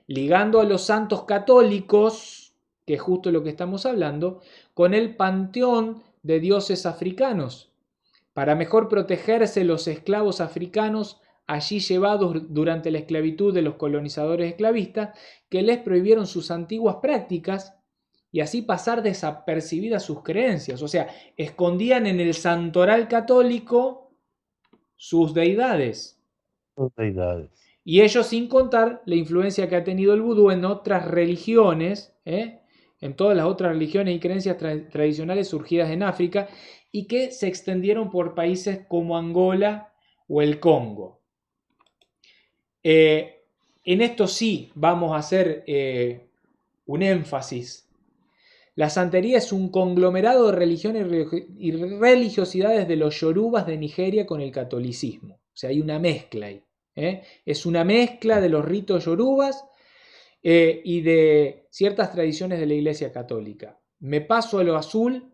Speaker 1: ligando a los santos católicos, que es justo lo que estamos hablando, con el panteón de dioses africanos, para mejor protegerse los esclavos africanos allí llevados durante la esclavitud de los colonizadores esclavistas, que les prohibieron sus antiguas prácticas y así pasar desapercibidas sus creencias. O sea, escondían en el santoral católico sus deidades. Y ello sin contar la influencia que ha tenido el vudú en otras religiones, en todas las otras religiones y creencias tradicionales surgidas en África, y que se extendieron por países como Angola o el Congo. En esto sí vamos a hacer un énfasis. La santería es un conglomerado de religiones y religiosidades de los yorubas de Nigeria con el catolicismo. O sea, hay una mezcla ahí. Es una mezcla de los ritos yorubas y de ciertas tradiciones de la Iglesia Católica. Me paso a lo azul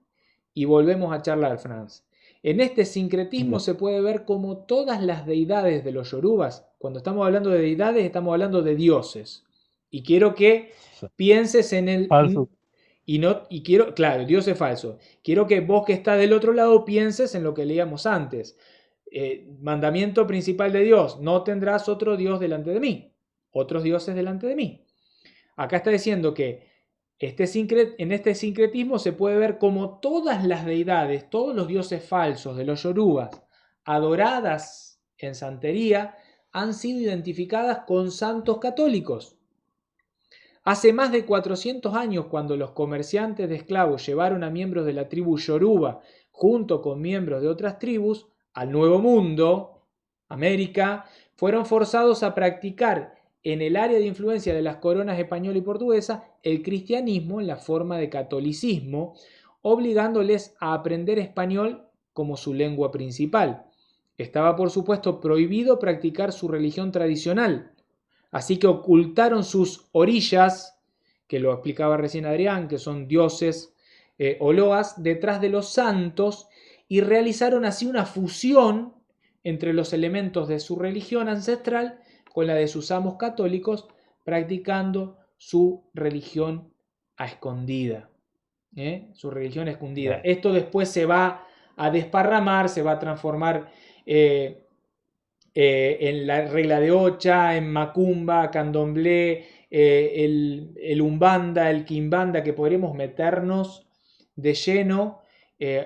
Speaker 1: y volvemos a charlar, Franz. En este sincretismo se puede ver cómo todas las deidades de los yorubas, cuando estamos hablando de deidades, estamos hablando de dioses. Y quiero que pienses en el...
Speaker 2: Falso.
Speaker 1: Y quiero, claro, Dios es falso. Quiero que vos que estás del otro lado pienses en lo que leíamos antes. Mandamiento principal de Dios: no tendrás otro Dios delante de mí, otros dioses delante de mí. Acá está diciendo que en este sincretismo se puede ver cómo todas las deidades, todos los dioses falsos de los yorubas, adoradas en santería, han sido identificadas con santos católicos. Hace más de 400 años, cuando los comerciantes de esclavos llevaron a miembros de la tribu yoruba junto con miembros de otras tribus al Nuevo Mundo, América, fueron forzados a practicar en el área de influencia de las coronas española y portuguesa el cristianismo en la forma de catolicismo, obligándoles a aprender español como su lengua principal. Estaba, por supuesto, prohibido practicar su religión tradicional, así que ocultaron sus orillas, que lo explicaba recién Adrián, que son dioses o loas, detrás de los santos, y realizaron así una fusión entre los elementos de su religión ancestral con la de sus amos católicos, practicando su religión a escondida. Su religión escondida. Esto después se va a desparramar, se va a transformar en la regla de Ocha, en Macumba, Candomblé, el Umbanda, el Quimbanda, que podremos meternos de lleno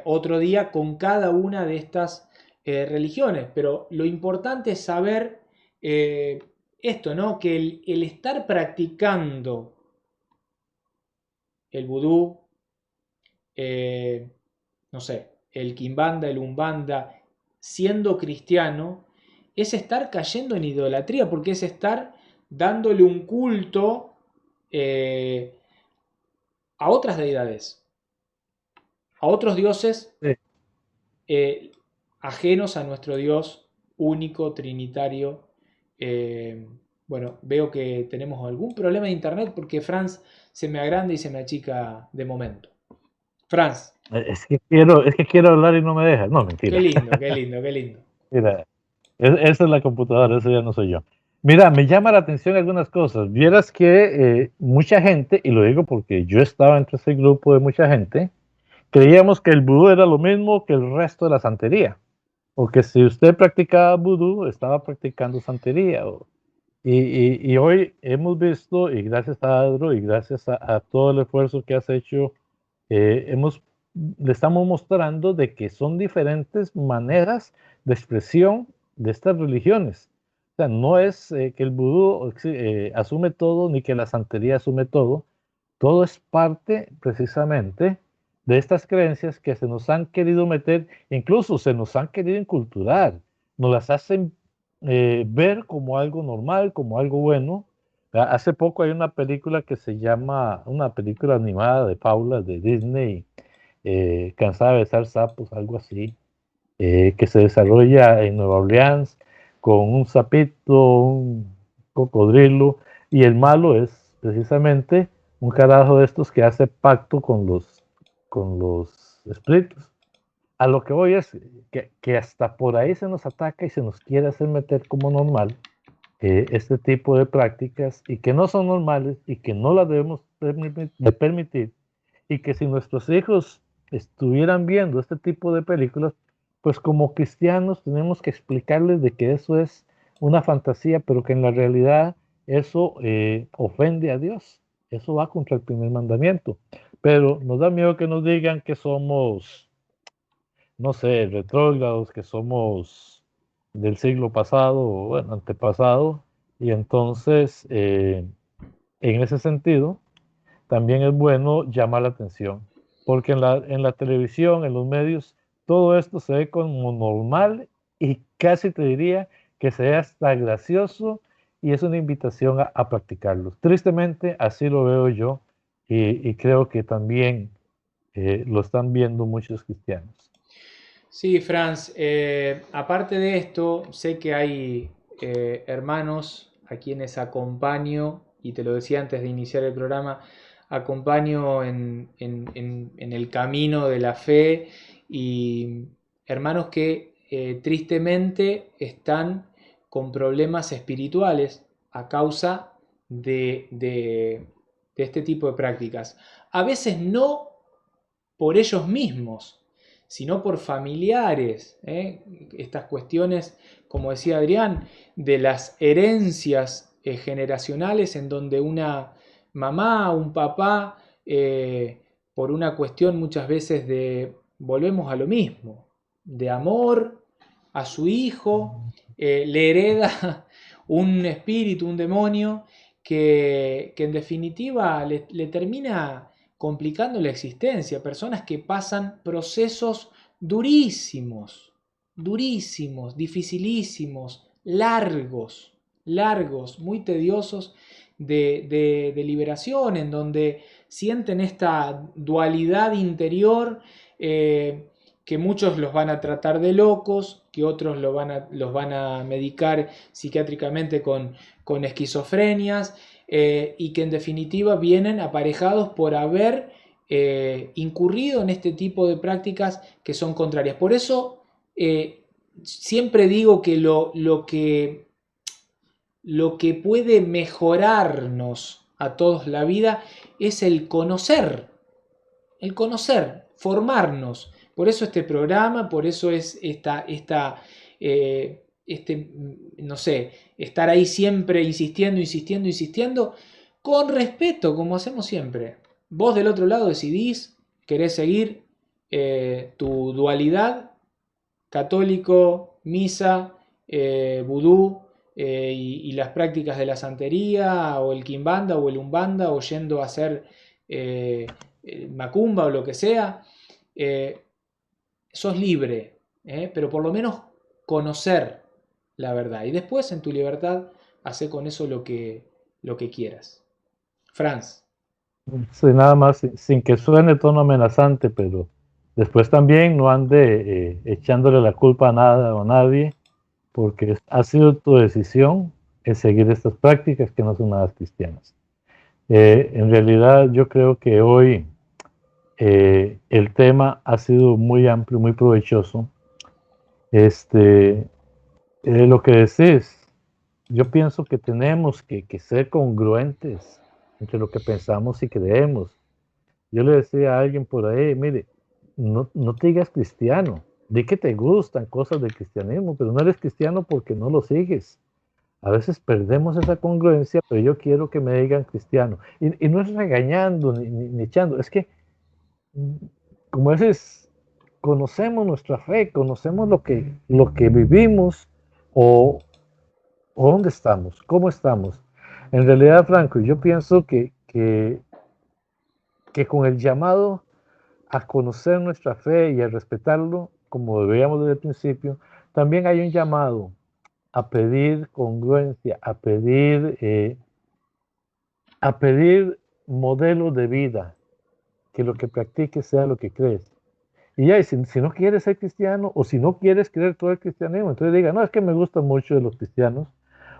Speaker 1: otro día con cada una de estas religiones. Pero lo importante es saber esto, ¿no? Que el estar practicando el vudú, no sé, el Quimbanda, el Umbanda, siendo cristiano, es estar cayendo en idolatría, porque es estar dándole un culto a otras deidades, a otros dioses ajenos a nuestro Dios único, trinitario. Bueno, veo que tenemos algún problema de internet porque Franz se me agranda y se me achica de momento. Franz.
Speaker 2: Es que quiero hablar y no me deja. No, mentira.
Speaker 1: Qué lindo, qué lindo, qué lindo.
Speaker 2: Mira, Esa es la computadora, eso ya no soy yo. Mira, me llama la atención algunas cosas. Vieras que mucha gente, y lo digo porque yo estaba entre ese grupo de mucha gente, creíamos que el vudú era lo mismo que el resto de la santería. O que si usted practicaba vudú, estaba practicando santería. Y hoy hemos visto, y gracias a Adro, y gracias a todo el esfuerzo que has hecho, hemos, le estamos mostrando de que son diferentes maneras de expresión de estas religiones. O sea, no es que el vudú asume todo, ni que la santería asume todo. Todo es parte precisamente de estas creencias que se nos han querido meter, incluso se nos han querido inculturar, nos las hacen ver como algo normal, como algo bueno. Hace poco hay una película que se llama, una película animada de fábulas de Disney, Cansada de besar sapos, algo así, que se desarrolla en Nueva Orleans con un sapito, un cocodrilo, y el malo es precisamente un carajo de estos que hace pacto con los espíritus. A lo que voy es que hasta por ahí se nos ataca y se nos quiere hacer meter como normal este tipo de prácticas y que no son normales y que no las debemos permitir y que si nuestros hijos estuvieran viendo este tipo de películas, pues como cristianos tenemos que explicarles de que eso es una fantasía, pero que en la realidad eso ofende a Dios, eso va contra el primer mandamiento. Pero nos da miedo que nos digan que somos, no sé, retrógrados, que somos del siglo pasado o bueno, antepasado, y entonces en ese sentido también es bueno llamar la atención, porque en la televisión, en los medios, todo esto se ve como normal y casi te diría que sea hasta gracioso y es una invitación a practicarlo. Tristemente, así lo veo yo y creo que también lo están viendo muchos cristianos.
Speaker 1: Sí, Franz, aparte de esto, sé que hay hermanos a quienes acompaño, y te lo decía antes de iniciar el programa, acompaño en el camino de la fe y hermanos que tristemente están con problemas espirituales a causa de este tipo de prácticas. A veces no por ellos mismos, sino por familiares. Estas cuestiones, como decía Adrián, de las herencias generacionales en donde una mamá, un papá, por una cuestión muchas veces de, volvemos a lo mismo, de amor a su hijo, le hereda un espíritu, un demonio, que en definitiva le termina complicando la existencia, personas que pasan procesos durísimos, durísimos, dificilísimos, largos, largos, muy tediosos de liberación, en donde sienten esta dualidad interior, que muchos los van a tratar de locos, que otros los van a medicar psiquiátricamente con esquizofrenias, y que en definitiva vienen aparejados por haber incurrido en este tipo de prácticas que son contrarias. Por eso siempre digo que lo que puede mejorarnos a todos la vida es el conocer, formarnos. Por eso este programa, por eso es no sé, estar ahí siempre insistiendo, insistiendo, insistiendo, con respeto, como hacemos siempre. Vos del otro lado decidís, querés seguir tu dualidad, católico, misa, vudú, y las prácticas de la santería, o el quimbanda, o el umbanda, o yendo a hacer macumba o lo que sea. eh, Sos libre, pero por lo menos conocer la verdad. Y después, en tu libertad, hace con eso lo que quieras. Franz.
Speaker 2: Sí, nada más, sin que suene tono amenazante, pero después también no ande echándole la culpa a nada o a nadie, porque ha sido tu decisión el seguir estas prácticas que no son nada cristianas. En realidad yo creo que hoy el tema ha sido muy amplio, muy provechoso. Este, Lo que decís, yo pienso que tenemos que ser congruentes entre lo que pensamos y creemos. Yo le decía a alguien por ahí, mire, no te digas cristiano, di que te gustan cosas del cristianismo, pero no eres cristiano porque no lo sigues. A veces perdemos esa congruencia, pero yo quiero que me digan cristiano. Y no es regañando ni echando, es que, mm, como dices, conocemos nuestra fe, conocemos lo que vivimos o, o dónde estamos, cómo estamos. En realidad, Franco, yo pienso que con el llamado a conocer nuestra fe y a respetarlo, como deberíamos desde el principio, también hay un llamado a pedir congruencia, a pedir modelos de vida, que lo que practiques sea lo que crees. Y ya, si no quieres ser cristiano o si no quieres creer todo el cristianismo, entonces diga, no, es que me gusta mucho de los cristianos.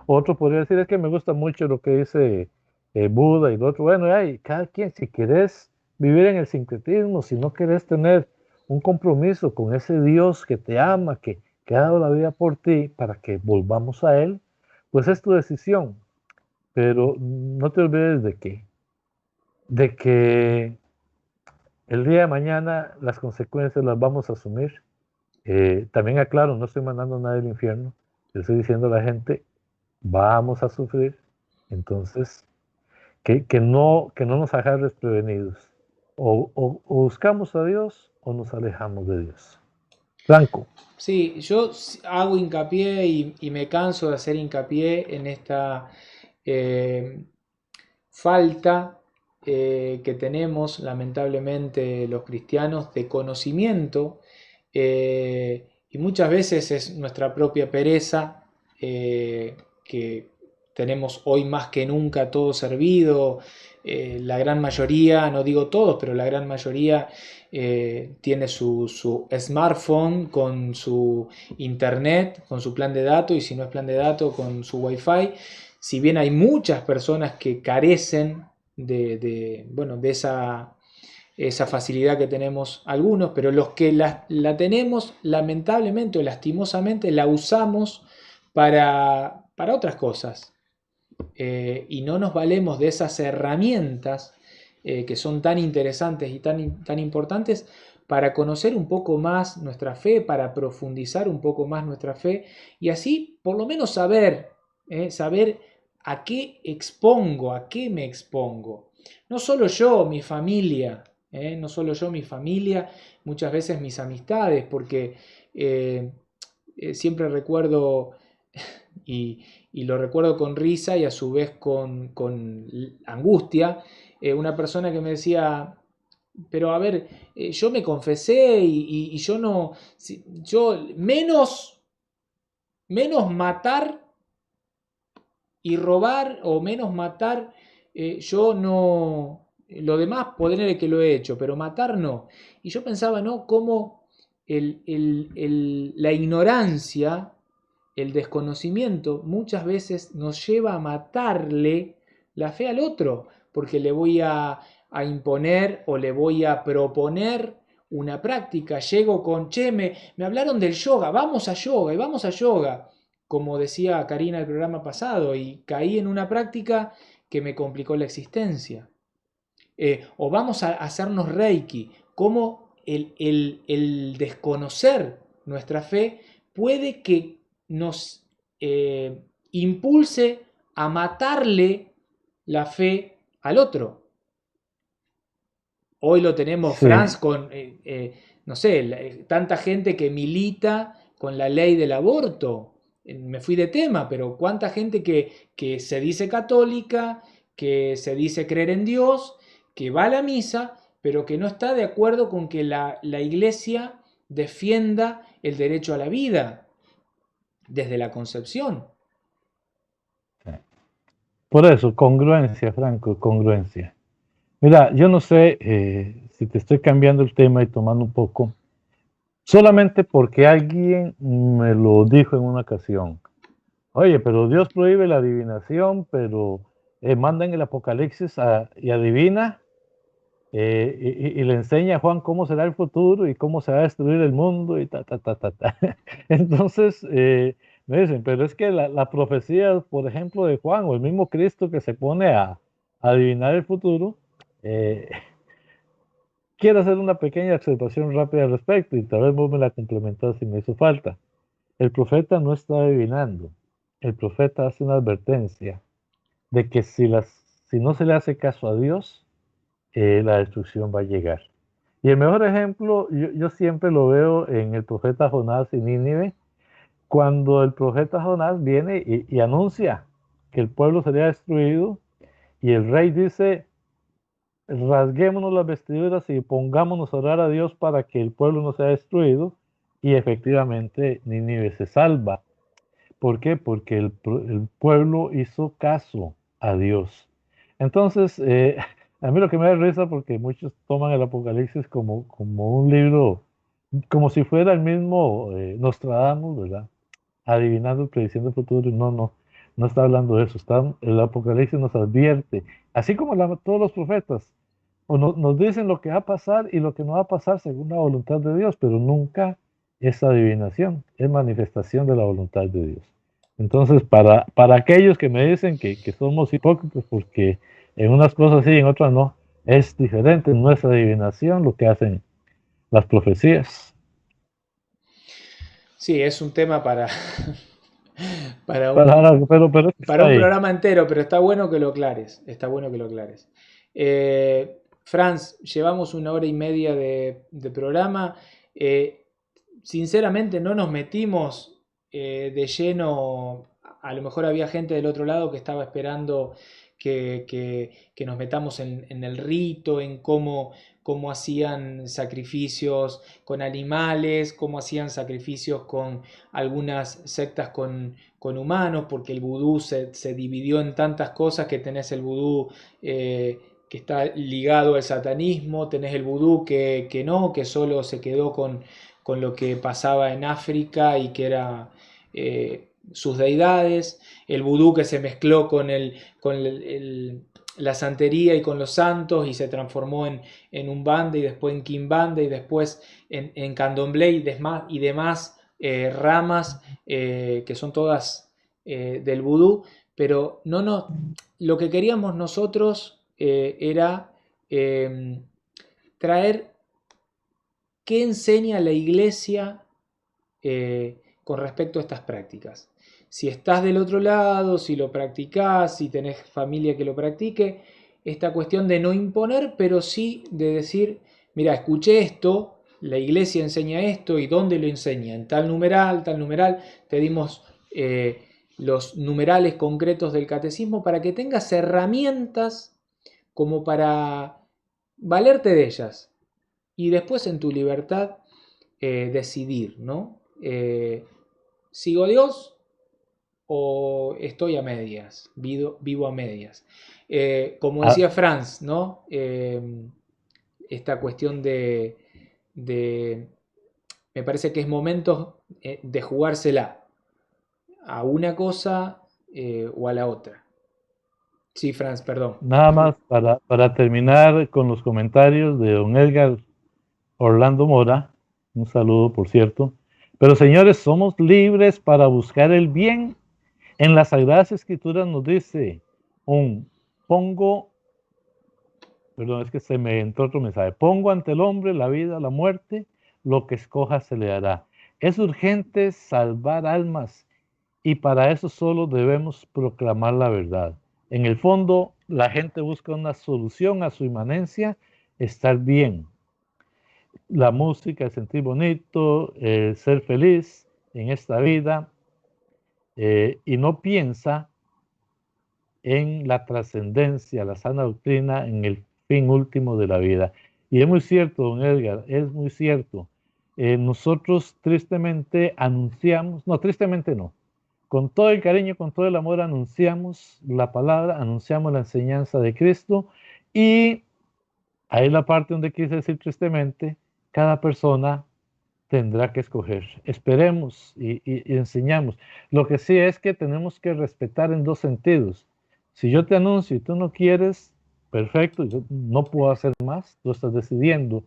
Speaker 2: Otro podría decir, es que me gusta mucho lo que dice Buda y lo otro. Bueno, ya, y cada quien, si quieres vivir en el sincretismo, si no quieres tener un compromiso con ese Dios que te ama, que ha dado la vida por ti para que volvamos a Él, pues es tu decisión. Pero no te olvides de que el día de mañana las consecuencias las vamos a asumir. También aclaro, no estoy mandando a nadie al infierno, le estoy diciendo a la gente, vamos a sufrir, entonces que no nos agarres prevenidos. O buscamos a Dios o nos alejamos de Dios. Franco.
Speaker 1: Sí, yo hago hincapié y me canso de hacer hincapié en esta eh, falta que tenemos lamentablemente los cristianos de conocimiento, y muchas veces es nuestra propia pereza, que tenemos hoy más que nunca todo servido. La gran mayoría, no digo todos, pero la gran mayoría tiene su smartphone con su internet, con su plan de datos, y si no es plan de datos, con su wifi. Si bien hay muchas personas que carecen bueno, de esa facilidad que tenemos algunos, pero los que la tenemos, lamentablemente o lastimosamente, la usamos para otras cosas. Y no nos valemos de esas herramientas que son tan interesantes y tan importantes para conocer un poco más nuestra fe, para profundizar un poco más nuestra fe, y así por lo menos saber a qué expongo, a qué me expongo. No solo yo, mi familia, no solo yo, mi familia, muchas veces mis amistades, porque eh, siempre recuerdo, y lo recuerdo con risa y a su vez con angustia, una persona que me decía, pero a ver, yo me confesé y yo no, yo menos matar y robar, o menos matar, yo no, lo demás poder que lo he hecho, pero matar no. Y yo pensaba, ¿no? Cómo la ignorancia, el desconocimiento muchas veces nos lleva a matarle la fe al otro, porque le voy a imponer o le voy a proponer una práctica. Llego con, che, me hablaron del yoga, vamos a yoga y vamos a yoga, como decía Karina el programa pasado, y caí en una práctica que me complicó la existencia. O vamos a hacernos reiki, como el desconocer nuestra fe puede que nos impulse a matarle la fe al otro. Hoy lo tenemos,
Speaker 2: Sí,
Speaker 1: Franz, con, no sé, tanta gente que milita con la ley del aborto. Me fui de tema, pero cuánta gente que se dice católica, que se dice creer en Dios, que va a la misa, pero que no está de acuerdo con que la iglesia defienda el derecho a la vida desde la concepción.
Speaker 2: por eso, congruencia, Franco, congruencia. Mira, yo no sé si te estoy cambiando el tema y tomando un poco, solamente porque alguien me lo dijo en una ocasión. Oye, pero Dios prohíbe la adivinación, pero manda en el Apocalipsis y adivina, y le enseña a Juan cómo será el futuro y cómo se va a destruir el mundo y ta, ta, ta, ta, ta. Entonces, Me dicen, pero es que la profecía, por ejemplo, de Juan, o el mismo Cristo que se pone a adivinar el futuro, eh, quiero hacer una pequeña observación rápida al respecto y tal vez vos me la complementas si me hizo falta. El profeta no está adivinando, el profeta hace una advertencia de que si no se le hace caso a Dios, la destrucción va a llegar. Y el mejor ejemplo, yo siempre lo veo en el profeta Jonás y Nínive, cuando el profeta Jonás viene y anuncia que el pueblo sería destruido, y el rey dice, rasguémonos las vestiduras y pongámonos a orar a Dios para que el pueblo no sea destruido, y efectivamente Nínive se salva. ¿Por qué? Porque el pueblo hizo caso a Dios. Entonces, a mí lo que me da risa, porque muchos toman el Apocalipsis como un libro, como si fuera el mismo Nostradamus, ¿verdad? Adivinando, prediciendo el futuro. No, no, no está hablando de eso. El Apocalipsis nos advierte, así como todos los profetas, o nos dicen lo que va a pasar y lo que no va a pasar según la voluntad de Dios, pero nunca es adivinación, es manifestación de la voluntad de Dios. Entonces, para aquellos que me dicen que somos hipócritas porque en unas cosas sí y en otras no, es diferente, no es adivinación lo que hacen las profecías.
Speaker 1: Sí, es un tema para, para
Speaker 2: Pero es que
Speaker 1: para
Speaker 2: está
Speaker 1: un
Speaker 2: ahí.
Speaker 1: programa entero, pero está bueno que lo aclares. Está bueno que lo aclares. Franz, llevamos 1 hora y media de programa. Eh, Sinceramente no nos metimos de lleno. A lo mejor había gente del otro lado que estaba esperando que nos metamos en el rito, en cómo hacían sacrificios con animales, cómo hacían sacrificios con algunas sectas con humanos, porque el vudú se dividió en tantas cosas que tenés el vudú que está ligado al satanismo, tenés el vudú que no, que solo se quedó con lo que pasaba en África y que era sus deidades, el vudú que se mezcló la santería y con los santos y se transformó en Umbanda y después en Quimbanda y después en Candomblé y demás ramas que son todas del vudú, pero lo que queríamos nosotros era traer qué enseña la iglesia con respecto a estas prácticas. Si estás del otro lado, si lo practicás, si tenés familia que lo practique, esta cuestión de no imponer, pero sí de decir, mira, escuché esto, la iglesia enseña esto y dónde lo enseña, en tal numeral, te dimos los numerales concretos del catecismo para que tengas herramientas como para valerte de ellas y después en tu libertad decidir, ¿no? ¿Sigo a Dios o estoy a medias? Vivo a medias. Como
Speaker 2: Ah,
Speaker 1: decía Franz, ¿no? Esta cuestión de, me parece que es momento de jugársela a una cosa o a la otra. Sí, Franz, perdón.
Speaker 2: nada más para terminar con los comentarios de don Edgar Orlando Mora, un saludo por cierto. Pero señores, somos libres para buscar el bien. En las Sagradas Escrituras nos dice pongo, perdón, es que se me entró otro mensaje, pongo ante el hombre la vida, la muerte, lo que escoja se le dará. Es urgente salvar almas y para eso solo debemos proclamar la verdad. En el fondo, la gente busca una solución a su inmanencia, estar bien. La música, el sentir bonito, el ser feliz en esta vida, y no piensa en la trascendencia, la sana doctrina, en el fin último de la vida. Y es muy cierto, don Edgar, es muy cierto. Nosotros tristemente anunciamos, no, tristemente no, con todo el cariño, con todo el amor anunciamos la palabra, anunciamos la enseñanza de Cristo, y ahí la parte donde quise decir tristemente, cada persona tendrá que escoger. Esperemos y enseñamos. Lo que sí es que tenemos que respetar en dos sentidos. Si yo te anuncio y tú no quieres, perfecto, yo no puedo hacer más, tú estás decidiendo.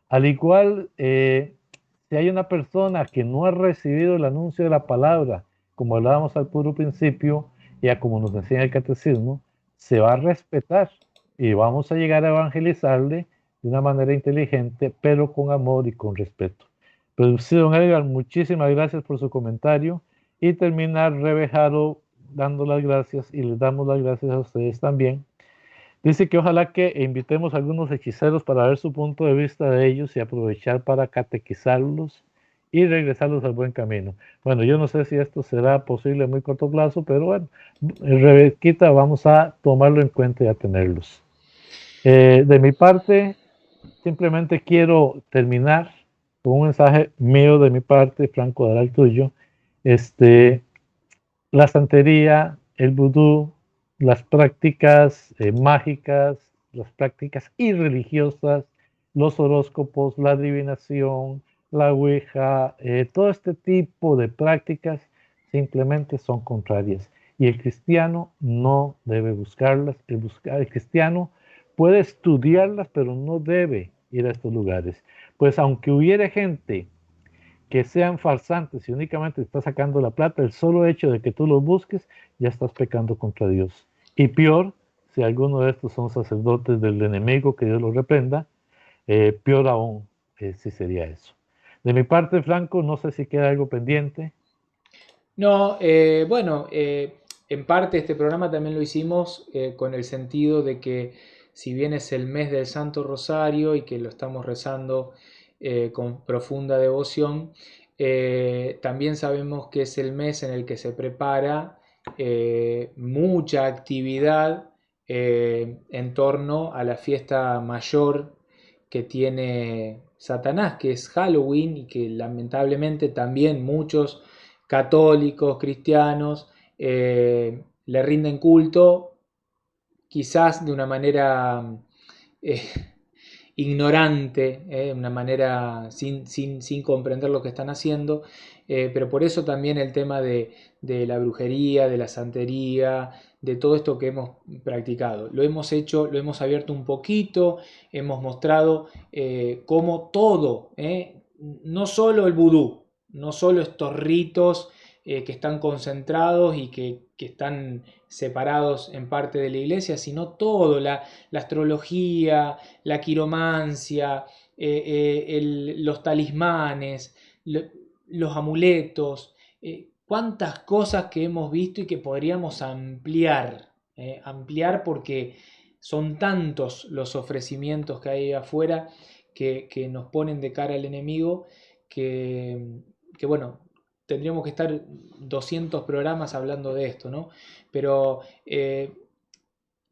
Speaker 2: Al igual, si hay una persona que no ha recibido el anuncio de la palabra como hablábamos al puro principio, ya como nos enseña el catecismo, se va a respetar y vamos a llegar a evangelizarle de una manera inteligente, pero con amor y con respeto. Pero sí, don Edgar, muchísimas gracias por su comentario y terminar Revejado dando las gracias y les damos las gracias a ustedes también. Dice que ojalá que invitemos a algunos hechiceros para ver su punto de vista de ellos y aprovechar para catequizarlos y regresarlos al buen camino. Bueno, yo no sé si esto será posible a muy corto plazo, pero bueno, Rebequita, vamos a tomarlo en cuenta y a tenerlos. De mi parte, simplemente quiero terminar con un mensaje mío de mi parte, Franco dará el tuyo. La santería, el vudú, las prácticas mágicas, las prácticas irreligiosas, los horóscopos, la adivinación, la ouija, todo este tipo de prácticas simplemente son contrarias. Y el cristiano no debe buscarlas. El cristiano puede estudiarlas, pero no debe ir a estos lugares. Pues aunque hubiera gente que sean farsantes y únicamente estás sacando la plata, el solo hecho de que tú los busques, ya estás pecando contra Dios. Y peor, si alguno de estos son sacerdotes del enemigo, que Dios los reprenda, peor aún si sería eso. De mi parte, Franco, no sé si queda algo pendiente.
Speaker 1: No, bueno, en parte este programa también lo hicimos con el sentido de que si bien es el mes del Santo Rosario y que lo estamos rezando con profunda devoción, también sabemos que es el mes en el que se prepara mucha actividad en torno a la fiesta mayor que tiene Satanás, que es Halloween, y que lamentablemente también muchos católicos, cristianos, le rinden culto, quizás de una manera eh, ignorante, una manera sin comprender lo que están haciendo, pero por eso también el tema de la brujería, de la santería, de todo esto que hemos practicado. Lo hemos hecho, lo hemos abierto un poquito, hemos mostrado cómo todo, no solo el vudú, no solo estos ritos que están concentrados y que están separados en parte de la iglesia, sino todo, la astrología, la quiromancia, los talismanes, los amuletos, cuántas cosas que hemos visto y que podríamos ampliar porque son tantos los ofrecimientos que hay afuera que nos ponen de cara al enemigo que bueno, tendríamos que estar 200 programas hablando de esto, ¿no? Pero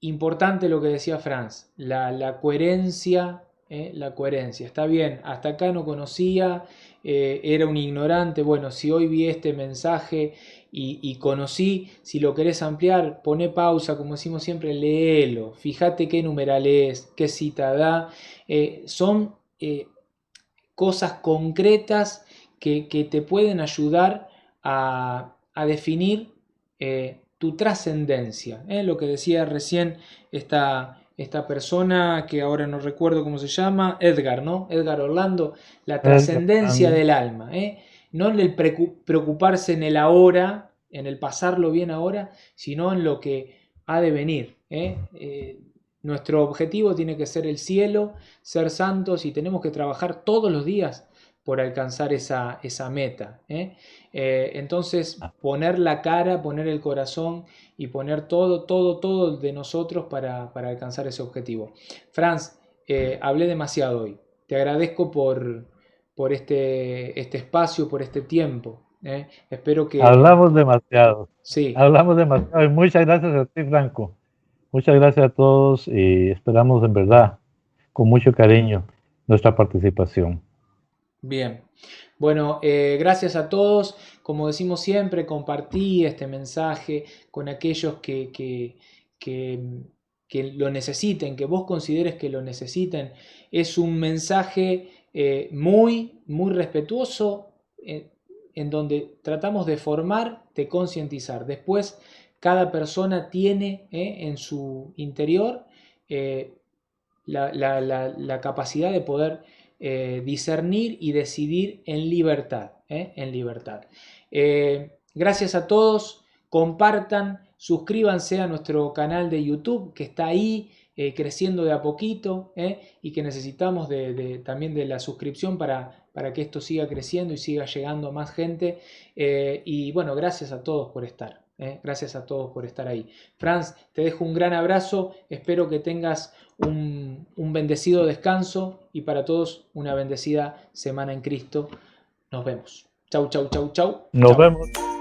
Speaker 1: importante lo que decía Franz, la coherencia, la coherencia. Está bien, hasta acá no conocía, era un ignorante. Bueno, si hoy vi este mensaje y conocí, si lo querés ampliar, poné pausa, como decimos siempre, léelo. Fíjate qué numeral es, qué cita da. Son cosas concretas que te pueden ayudar a definir tu trascendencia. Lo que decía recién esta persona que ahora no recuerdo cómo se llama, Edgar, ¿no? Edgar Orlando, la trascendencia del alma. No en el preocuparse en el ahora, en el pasarlo bien ahora, sino en lo que ha de venir. Nuestro objetivo tiene que ser el cielo, ser santos, y tenemos que trabajar todos los días por alcanzar esa meta. Entonces, poner la cara, poner el corazón y poner todo de nosotros para alcanzar ese objetivo. Franz, hablé demasiado hoy. Te agradezco por este espacio, por este tiempo. Espero que...
Speaker 2: Hablamos demasiado.
Speaker 1: Sí.
Speaker 2: Hablamos demasiado. Y muchas gracias a ti, Franco. Muchas gracias a todos y esperamos en verdad, con mucho cariño, nuestra participación.
Speaker 1: Bien. Bueno, gracias a todos. Como decimos siempre, compartí este mensaje con aquellos que, que lo necesiten, que vos consideres que lo necesiten. Es un mensaje muy respetuoso, en donde tratamos de formar, de concientizar. Después, cada persona tiene en su interior la capacidad de poder discernir y decidir en libertad. En libertad. Gracias a todos, compartan, suscríbanse a nuestro canal de YouTube que está ahí creciendo de a poquito y que necesitamos también de la suscripción para que esto siga creciendo y siga llegando a más gente. Y bueno, gracias a todos por estar. Gracias a todos por estar ahí. Franz, te dejo un gran abrazo, espero que tengas un bendecido descanso y para todos una bendecida semana en Cristo. Nos vemos. Chau, chau, chau, chau.
Speaker 2: Nos
Speaker 1: Chau.
Speaker 2: vemos.